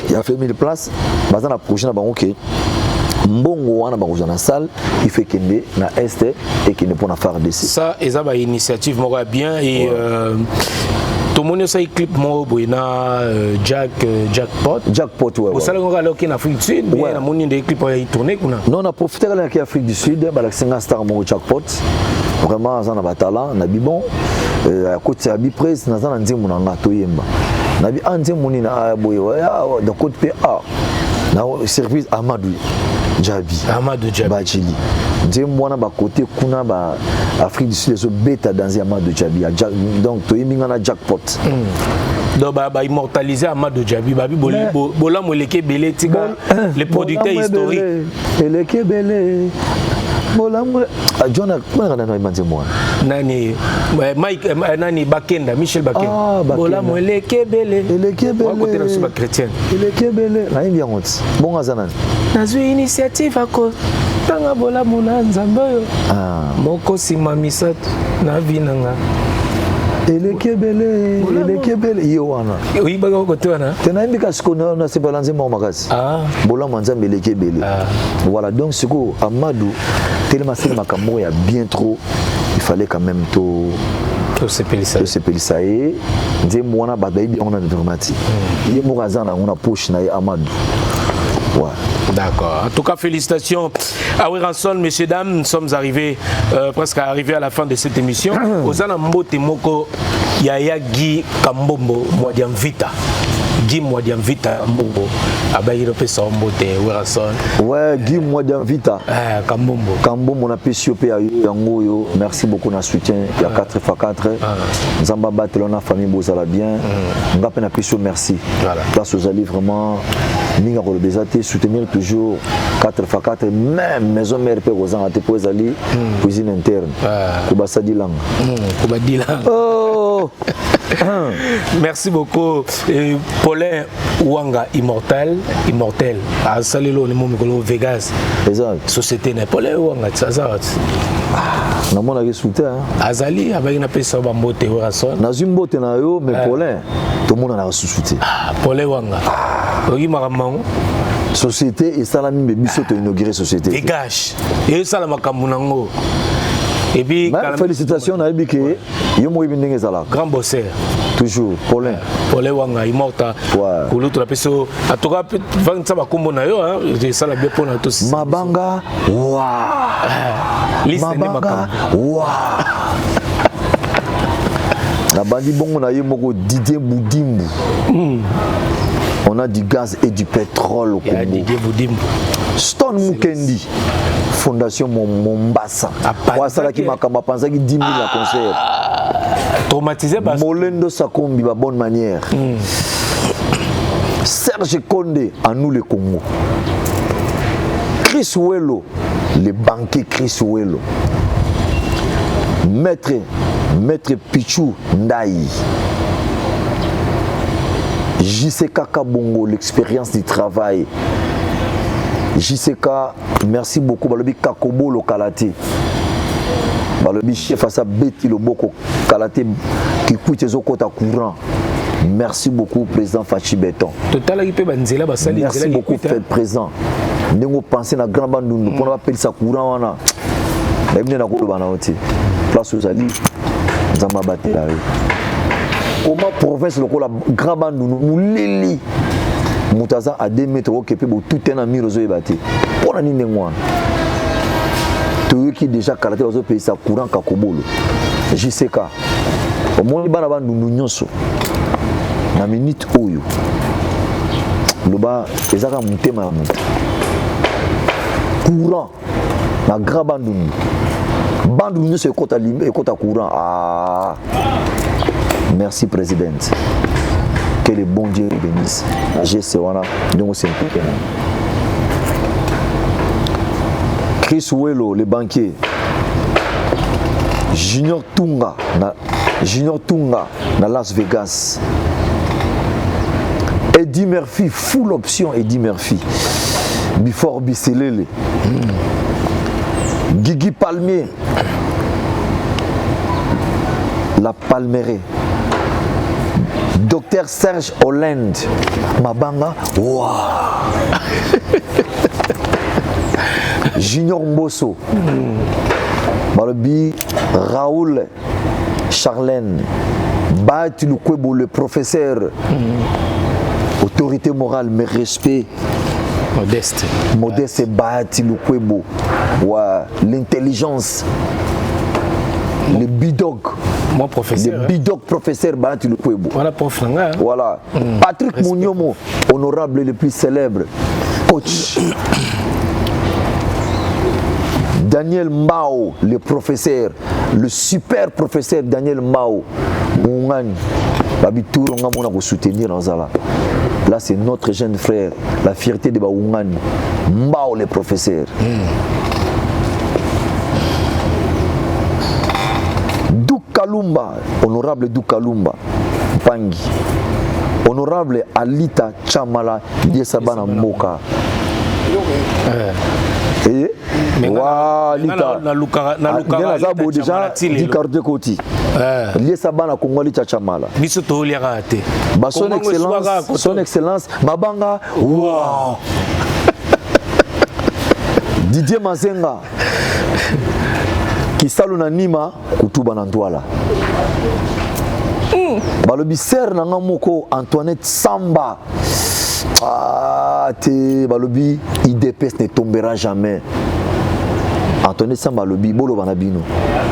il a fait 1000 places bazana la prochaine ba OK mbongo wana ba na salle il fait kende na est et qui ne pour na faire dessus ça eza ba initiative moko bien et tout le monde sait clip mo boina jackpot ouais au salon ngalo ki na Afrique du Sud mais na moni des clips ya tourner kuna non on a profité de la Afrique du Sud ba la singa star mo jackpot vraiment ça na ba talent na bibon à côté ya bi presse na za nzimu na ngato yemba na bi anje moni na boye de côté PA na service Amadou Djabi Bachili nzemu wana ba côté kuna ba Afrique du Sud so beta dans Amadou Djabi donc to yiminga na jackpot donc ba immortaliser Amadou Djabi babi bola moleke belé tika les producteurs historiques eleke belé bola John kwa na imanze mwana nani Mike nani Bakenda Michel Bakenda bola moleke belé wa côté na suba chrétien eleke belé na bien honte bon azana nazwi initiative ako tanga bola mona nzambe yo moko sima misato na vinanga eleke belé yo wana oui ba ko to wana tena mbika sikona na sebalanze mo makasi bola manzambe eleke belé voilà donc siko Amadou tellement c'est makambo ya bien trop il fallait quand même to se ça et nzembo wana ba baby on a dramati ye mo kazana on a push na Amadou. Ouais. D'accord. En tout cas, félicitations à Ranson, messieurs, dames. Nous sommes arrivés presque arrivés à la fin de cette émission. Ozana Mbote Moko Yaya Guy Kambombo Mwadiamvita. Guy Mwadiamvita Kambombo. Abayi le pesa mbote Werason. Ouais, Guy Mwadiamvita. Kambombo. Kambombo na PCOP ya yango. Merci beaucoup na soutien. Il y a 4x4. Nzamba Batelona famille Bozala bien. Ngape na PCO merci. Voilà. Place aux alliés vraiment. Minga ko bezate soutenir toujours 4x4 même maison mère pe kozanga te po ezali cuisine interne. Kubasa dilanga. Kubadila. Oh. Merci beaucoup. Paulin Ouanga immortel. Asalelo ni momikolo Vegas. Exact. Société ne Paulin Ouanga tsazat. Na mona ke soutien. Azali avec na pesa ba mbote Werason. Na zumbote na yo mais Paulin tout le monde na soutien. Paulin Ouanga. Ogi makamang société et ça la mime biso to inauguré société. Dégage. Et ça la makambu nango. Et puis félicitations na ebike yo mo ibindenge zala. Grand bosseur. Toujours Paulin Wanga immorta. Kulu to la peso atoka vangisa bakombo na yo hein, ça la bien pour na tous. Mabanga wa. Mabanga wa. La bandi bongo na yo moko Didier Boudimbu. On a du gaz et du pétrole au Congo. Stone Mukendi, Fondation Mombasa. Wasalaki Makamba Panzaki 10 000 à concert. Traumatisé par Molendo Sakombi, la bonne manière. Serge Condé, à nous le Congo. Chris Wello, le banquier Chris Wello. Maître Pichou Ndaï. JCK Kabongo, l'expérience du travail. JCK, merci beaucoup. Balobi Kakobo le Kalaté. Balobi chef à sa bêti le Boko Kalaté qui coûte les okota courant. Merci beaucoup, président Fachi Béton. Merci beaucoup, fait présent. Nous pensons à grand bandou, pour appeler ça courant. Place aux alliés, nous avons battu la rue. Comment province le grand bandou nous lili Moutaza à 2 mètres au Képé tout un ami aux ébattés. Pour la ligne moi. Tout qui déjà karaté aux pays ça courant kakobolo. JCK. Au moins bana bandou nous nyonso. Na minute oyo. Loba ezaka mutema mutu. Courant na grand bandou. Bandou nyonso ekota limbe ekota courant. Ah. Merci, Présidente. Que le bon Dieu bénisse. Chris Wello, le banquier. Junior Tunga, na Las Vegas. Eddie Murphy, full option Eddie Murphy. Before Bisselele. Guigui Palmier. La Palmeraie. Docteur Serge Hollande. Mabanga. Wow. Junior Mbosso. Balobi Raoul Charlène. Bati Lukwebo, le professeur. Autorité morale, mais respect. Modeste Bati Lukwebo. Ouais. L'intelligence. Le bidog. Mon professeur. Le bidog professeur Bati Lukwebo. Voilà, prof. Voilà. Patrick Mouniomo, honorable le plus célèbre. Coach. Daniel Mao, le professeur. Le super professeur Daniel Mao. Moungani. Babitou, on va soutenir dans Zala. Là, c'est notre jeune frère. La fierté de Baoungani. Mao, le professeur. Kalumba, honorable Doukalumba, Pangi, honorable Alita Chamala, Yesabana Moka. Et Alita, déjà, dit carte côté. Yesabana Kongoli Chamala. Son excellence, Mabanga, wow. Didier Mazenga. Kisaluna Nima kutuba na Ndwala. Balobi ser na ngamoko Antoinette Samba. Ah te balobi IDPS ne tombera jamais. Antoine Samba Lobi, Bolo Banabino.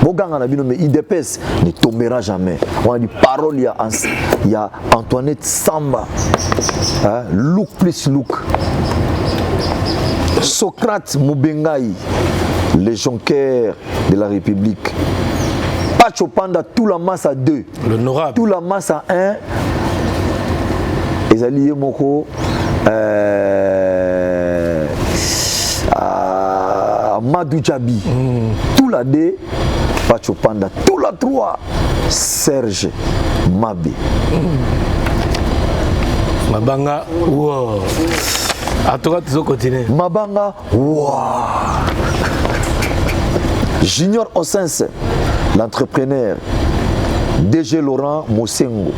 Boganga Nabino, mais IDPS ne tombera jamais. On a dit parole, il y a Antoinette Samba. Hein? Look plus look. Socrate Moubengaï, les jonqueurs de la République. Pacho Panda, tout la masse à 2. L'honorable. Tout la masse à 1. Les alliés Moko. Madou Djabi. Tout la 2. Pacho Panda. Tout la 3. Serge Mabé. Mabanga. Wow. À toi, tu vas continuer. Mabanga. Wow. Junior Osense, l'entrepreneur. DG Laurent Mosengo.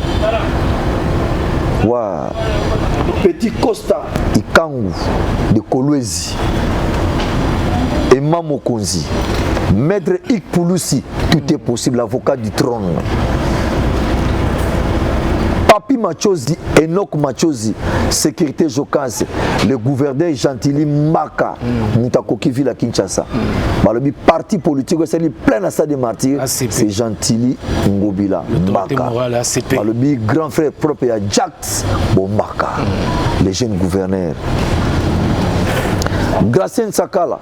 Wow. Petit Costa Ikangu de Kolwezi. Emma Mokonzi. Maître Ik Pouloussi. Tout est possible, avocat du trône. Papi Machozi, Enoch Machozi, sécurité Jokase, le gouverneur Gentili Maka, Moutakoki Ville à Kinshasa. Le parti politique, c'est plein à ça de martyrs, c'est Gentili Ngobila Maka. Le grand frère propre à Jax Bombaka, les jeunes gouverneurs. Gracien Sakala,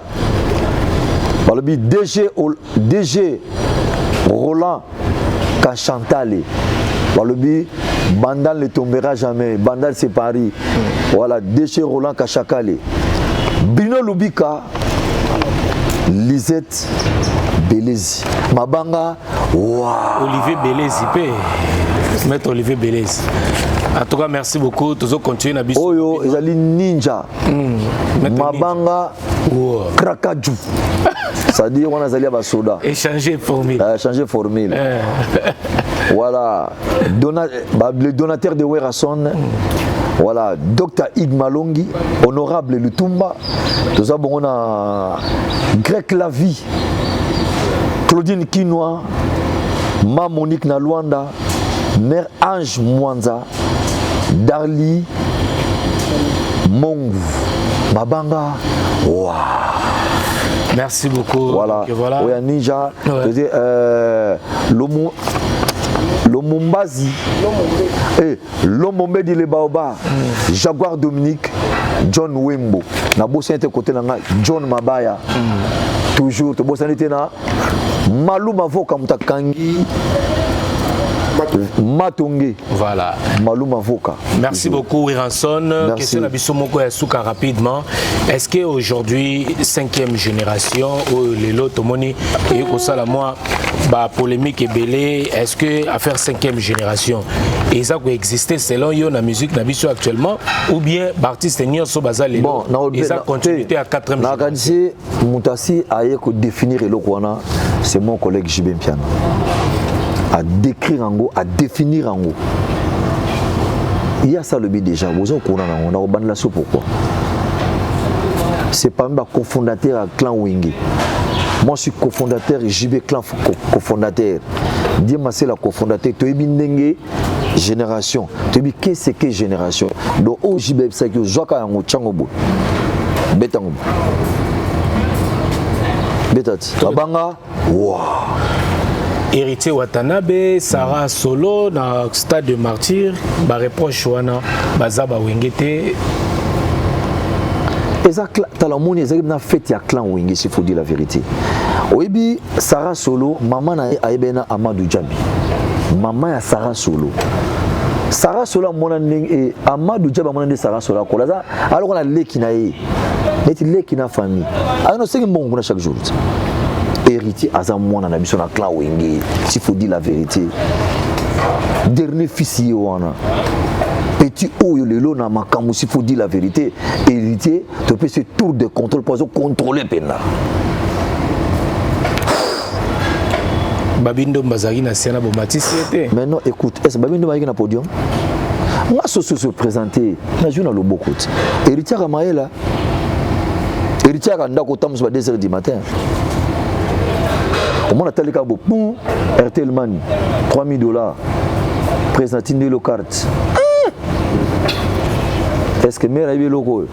le DG Roland Kachantale. Walobi, Bandal ne tombera jamais. Bandal c'est Paris. Voilà, déchet Roland Kachakale. Bruno Lubika, Lisette Belezi. Mabanga, wow. Olivier Belezi, Maître Olivier Belezi. En tout cas, merci beaucoup. Toujours continuer à bisou. Oyo, ils allaient ninja. Mabanga, wow. Krakadjou. C'est-à-dire qu'on a allé à Soda. Échanger formule. Échanger formule. Voilà. Le donateur de Werason. Voilà. Dr. Igmalongi. Honorable Lutumba. Tout ça, bon, on a Grec Lavie. Claudine Kinoa. Ma Monique Naluanda. Mère Ange Mwanza. Darli Mongu. Mabanga. Wow. Merci beaucoup. Voilà. Voilà. Oui, Ninja. Ouais. Lomombazi. Lomombe di Lebaoba. Jaguar Dominique. John Wembo. Na bossa était côté là John Mabaya. Toujours. To bossa était na Malou Mavoka Mutakangi. Matongé. Voilà. Malum avocat. Merci beaucoup, Wiranson. Question d'Abisso Moko Yasuka rapidement. Est-ce qu'aujourd'hui, 5e génération, les lots Tomoni et Kosalamoi, polémique et belé, est-ce que à faire 5e génération, et ça peut exister selon yo la musique d'Abisso actuellement, ou bien l'artiste Nyon Sobaza les lots, et ça continuité à 4e génération? Moutasi a définir le Kwana, c'est mon collègue Jibem Piano. À décrire en gros, à définir en gros. Il y a ça le but déjà. Vous avez on a ban la soupe pourquoi? C'est pas même cofondateur à Clan Wingé. Moi je suis cofondateur JB Clan cofondateur. Dis-moi c'est la cofondateur. Tu es bindengue génération. Tu es qu'est-ce que génération? Donc au JB ça que Joaka en Changobo. Betango. Betati. Abanga. Wow. Héritier Watanabe, Sarah Solo, dans le stade de martyr, bah reproche wana, bazaba wengete. Exact, talamoni exact na fête ya clan wenge s'il faut dire la vérité. Oyebi Sarah Solo, maman na aibena Amadou Djabi. Maman ya Sarah Solo. Sarah Solo mona et Amadou Djabi mona de Sarah Solo ko laza alors on a leki na ye. Neti leki na famille. Ah non, c'est que bon chaque jour. Héritier Azamouana na biso na clan wenge s'il faut dire la vérité. Dernier fils yoana. Petit oyo lelo na makambo s'il faut dire la vérité. Héritier tu peux ce tour de contrôle pour contrôler pena. Babindo Mbazari na Siana Bomatisi était. Maintenant écoute, est-ce Babindo Mbazari na podium? Moi se présenter na jouna loboko. Héritier Ramaela. Héritier ndako tamuso ba 2h du matin. On a tel cas pour RTL Money, $3000, présenté de carte. Est-ce que Meraïbi loco?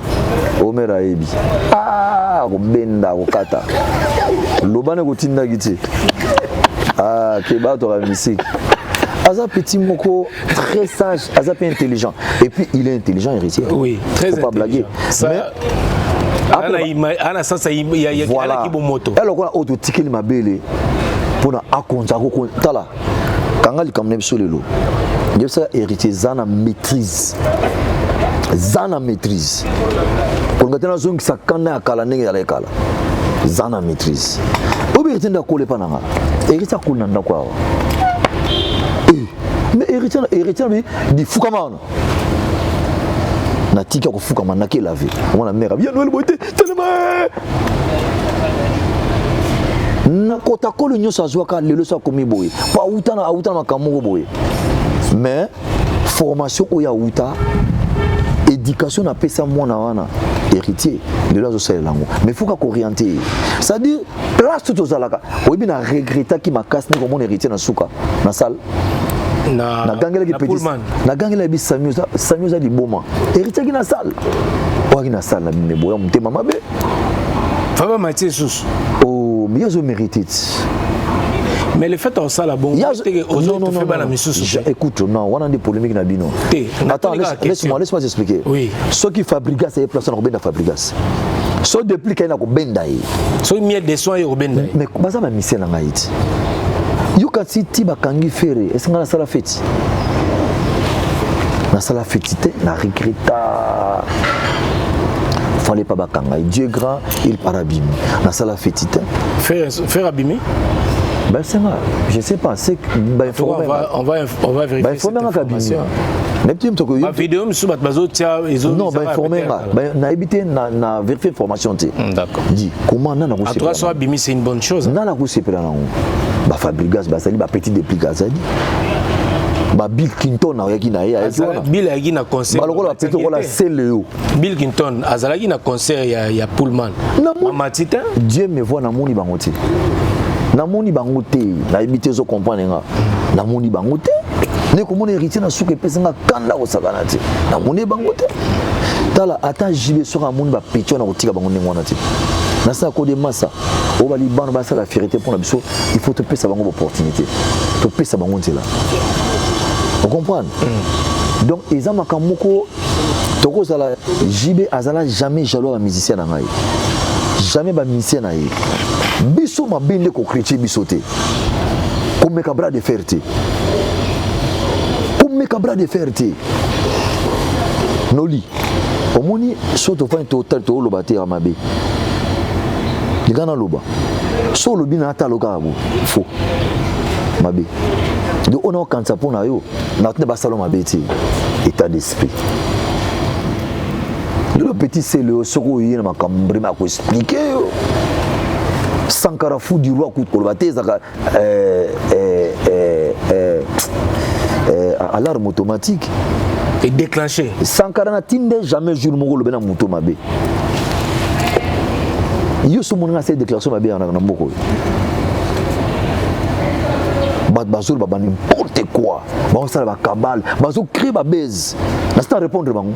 Oh Meraïbi. Ah, Benda, Okata. Lobane kotinda giti. Ah, Keba to la musique. Aza petit moko très sage, Aza peu intelligent. Et puis il est intelligent héritier. Oui, très intelligent. Faut pas blaguer. Ça, voilà. Alors quoi auto ticket ma belle pour na akonza ko tala. Kangali comme nem solelo. Je sais héritier zana maîtrise. Zana maîtrise. Pour ngatena zone qui sakana akala ndenge ya lekala. Zana maîtrise. Obi tinda ko le pananga. Héritier ko nanda kwa. Mais héritier di fukama na tika ko fukama na ke laver mona mère bien Noël boité tellement na kota ko le nyosa zwaka lelo sa komi boye pa utana makamoko boye mais formation o ya uta éducation na pesa mwana wana héritier lelo zo sala lango mais faut ka orienter ça dit place tout ozalaka oyebi na regretta ki makasi ni ko mon héritier na suka na salle na gangela ki petit na gangela bi Samuel di boma héritier ki na salle o ki na salle na me boya mutema mabe Faba Mathieu sous oh mais ils ont mérité mais le fait en salle bon écoute non on a des polémiques na bino attends laisse-moi t'expliquer oui ceux qui fabriquent c'est personne au benda fabrigas ceux depuis qu'il y a ko benda yi ceux miel de soins au benda mais baza ma mission na ngaiti yuka titi bakangi fere esinga na sala feti te na regretta fallait pas bakanga Dieu grand il parabime na sala feti te faire abîmer ben c'est moi je sais pas c'est on va vérifier cette information mais tu me toko ma vidéo me soubat bazo tia izo non ben informer na éviter na vérifier information te d'accord dis comment na ko à toi soit abîmer c'est une bonne chose na ko sepela na ba fabrigas ba sali ba petit déplication ba Bill Clinton na yaki na ya Bill yaki na concert ba lokola petit kola seleo Bill Clinton azalaki na concert ya Pullman Matita Dieu me voit na moni bango te na moni bango te na éviter zo comprendre nga na moni bango te ne ko mon héritier na suka pesa nga kanda ko sakana te na moni bango te tala ata jibe soka moni ba picho na kotika bango ne ngwana te na sa ko de massa o bali bana ba sa la fierté pour la biso il faut te pesa bango opportunité te pesa bango te là vous comprenez donc ezama kamoko toko sala jibe azala jamais jaloux à musicien na ngai jamais ba musicien na ye biso mabinde ko chrétien biso te comme cabra de fierté noli omoni soto fa total to lo bater mabe ligana loba so lo bina ata loka bo fo mabe de ono kansa pona yo na tne ba salon mabe ti état d'esprit le petit c'est le soko yena makambre ma ko expliquer Sankara fou du roi coup de colbaté zaka alarme automatique et déclenché Sankara na tinde jamais jour mo lo bena muto mabe yo so mon cette déclaration mabe na mboko bazou ba n'importe quoi ba ça ba cabale bazou créer ba base na sta répondre bango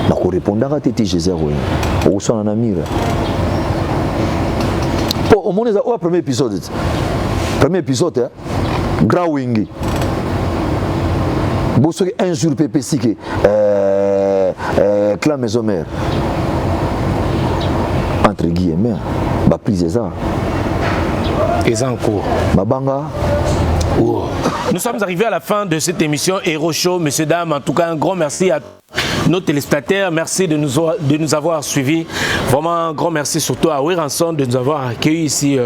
na ko répondre à tete Jésus o so na mira au monde au premier épisode grand wingi bosso un jour PPC que clan maison mère entre guillemets ba prise ça et en cours babanga. Nous sommes arrivés à la fin de cette émission Héros Show, messieurs dames. En tout cas, un grand merci à nos téléspectateurs, merci de nous avoir suivis. Vraiment un grand merci surtout à Wiranson de nous avoir accueillis ici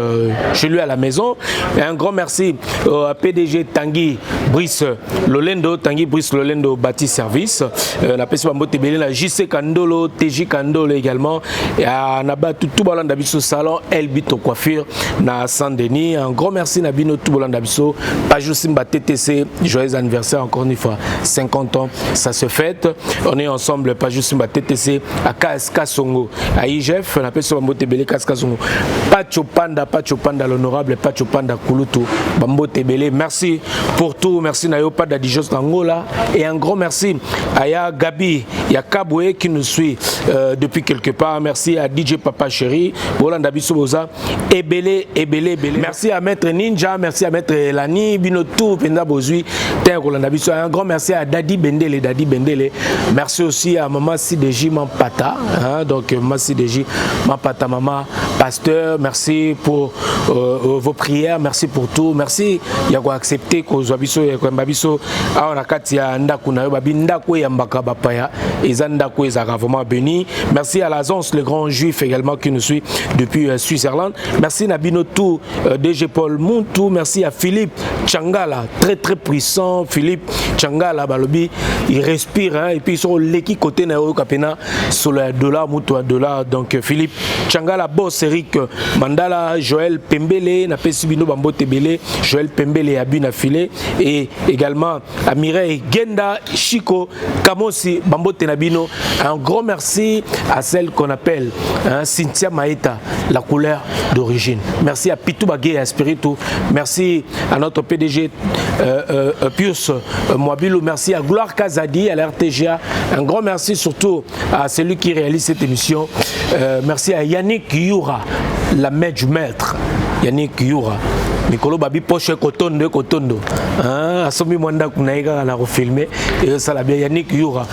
chez lui à la maison. Et un grand merci à PDG Tanguy Brice Lolendo, bâti service. La personne la JC Kandolo, TJ Kandolo également. Et à Nabatou Toubalan Dabiso Salon, Elbito Coiffure, na Saint-Denis. Un grand merci Nabino Toubalan Dabiso, Pajou Simba TTC, joyeux anniversaire encore une fois, 50 ans, ça se fête. On est ensemble, pas juste ma TTC, à Kasongo, à IGF, on appelle ça Bambote Belé, Kasongo. Pacho Panda, l'honorable Pacho Panda Kulutu, Bambote Belé. Merci pour tout, merci Nayopa d'Adijos Angola. Et un grand merci à Ya Gabi, Ya Kaboué qui nous suit depuis quelque part. Merci à DJ Papa Chéri, Bolanda Bisoboza, Ebele. Merci à Maître Ninja, merci à Maître Lani, Binotou, Penda Bozui, Rolanda Biso. Un grand merci à Dadi Bendele. Merci aussi à Maman Sideji Mampata, donc Maman Sideji Mampata, Maman Pasteur, merci pour vos prières, merci pour tout, merci Yago accepté que vous avez Babiso on a Katia Ndakuna Babindako Yambaka Bapaya et Zandako Ezara vraiment béni. Merci à l'Azance, le grand juif également qui nous suit depuis Suisse-Irlande. Merci Nabino Tou, DG Paul Montou, merci à Philippe Changala, très puissant Philippe Changala Balobi, il respire et puis sur l'équipe côté Nayo Kapena sur le dollar Moutou dollar, donc Philippe Changala, boss Eric Mandala, Joël Pembele, na Pesibino Bambote Belé, Joël Pembele Abuna Filé et également à Mireille Genda Chico Kamosi Bambote Nabino. Un grand merci à celle qu'on appelle Cynthia Maïta, la couleur d'origine. Merci à Pitou Bagé et à Spiritu. Merci à notre PDG Pius Moabilou. Merci à Gloire Kazadi, à l'RTGA. Un grand merci surtout à celui qui réalise cette émission. Merci à Yannick Youra, la main du maître. Yannick Youra. Mikolo Babi Poche Kotondo. Asomi Mwanda Kunaïga a refilmé. Et ça l'a bien Yannick Youra.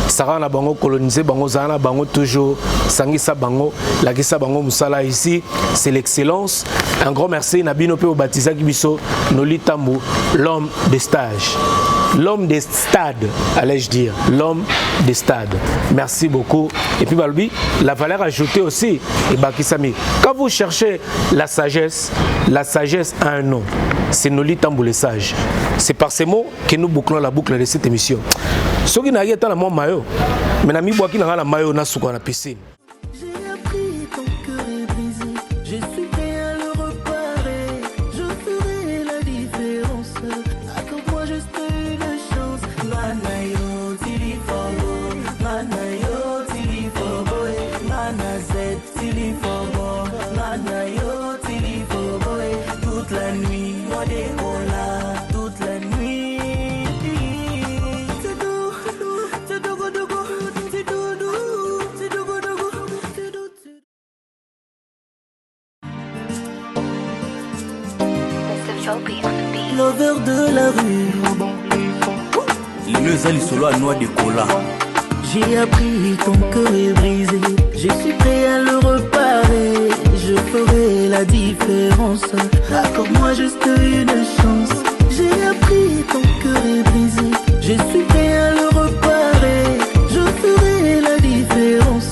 Sarah na bango colonisé bango zana bango toujours sangisa bango lakisa bango musala ici c'est l'excellence. Un grand merci Nabino pe Obatiza Kibiso Noli Tambu, l'homme des stages. L'homme des stades, allais-je dire, l'homme des stades. Merci beaucoup. Et puis Balbi, la valeur ajoutée aussi, et Bakisami. Quand vous cherchez la sagesse a un nom. C'est Noli Tambu le sage. C'est par ces mots que nous bouclons la boucle de cette émission. Ce qui n'a pas mon maillot, mais n'a mis bois qui n'a pas la maillot na sous la piscine. L'over de la rue. Les ali solo à noix de cola. J'ai appris ton cœur est brisé. Je suis prêt à le reparer. Je ferai la différence. Accorde-moi juste une chance. J'ai appris ton cœur est brisé. Je suis prêt à le reparer. Je ferai la différence.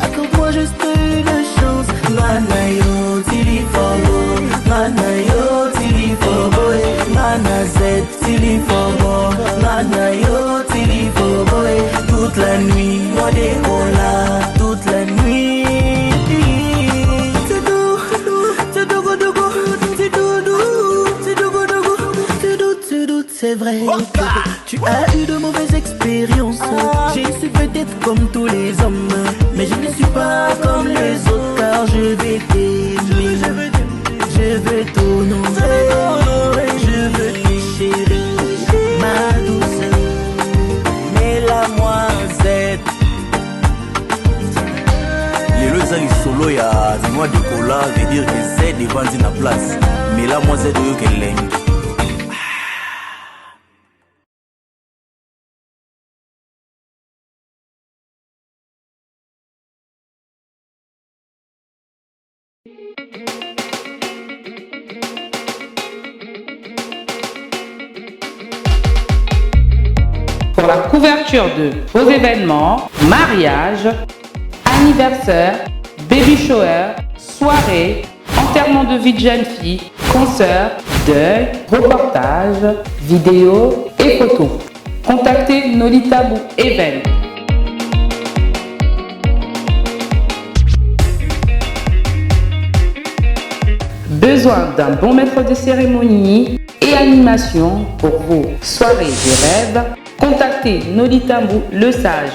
Accorde-moi juste une chance. Manayo tili fobo, manayo tili fobo, manazet tili fobo, manayo tili fobo. Toute la nuit, moi des cola, toute la nuit. C'est vrai, tu as eu de mauvaises expériences. J'ai su peut-être comme tous les hommes, mais je ne suis pas comme les autres car je vais t'aimer. Je veux t'honorer, je veux te chérir, ma douceur, mais la moisette. Les lozali solo ya noix de cola veut dire que c'est devant la place, mais la moisette de qu'elle l'aime. Pour la couverture de vos événements, mariage, anniversaire, baby shower, soirée, enterrement de vie de jeune fille, concert, deuil, reportage, vidéo et photos. Contactez Noli Tambu Event. Besoin d'un bon maître de cérémonie et animation pour vos soirées de rêve? Contactez Nolitambu le Sage.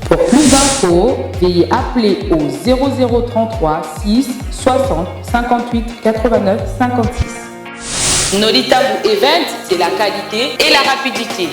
Pour plus d'infos, veuillez appeler au 0033 6 60 58 89 56. Nolitambu Event, c'est la qualité et la rapidité.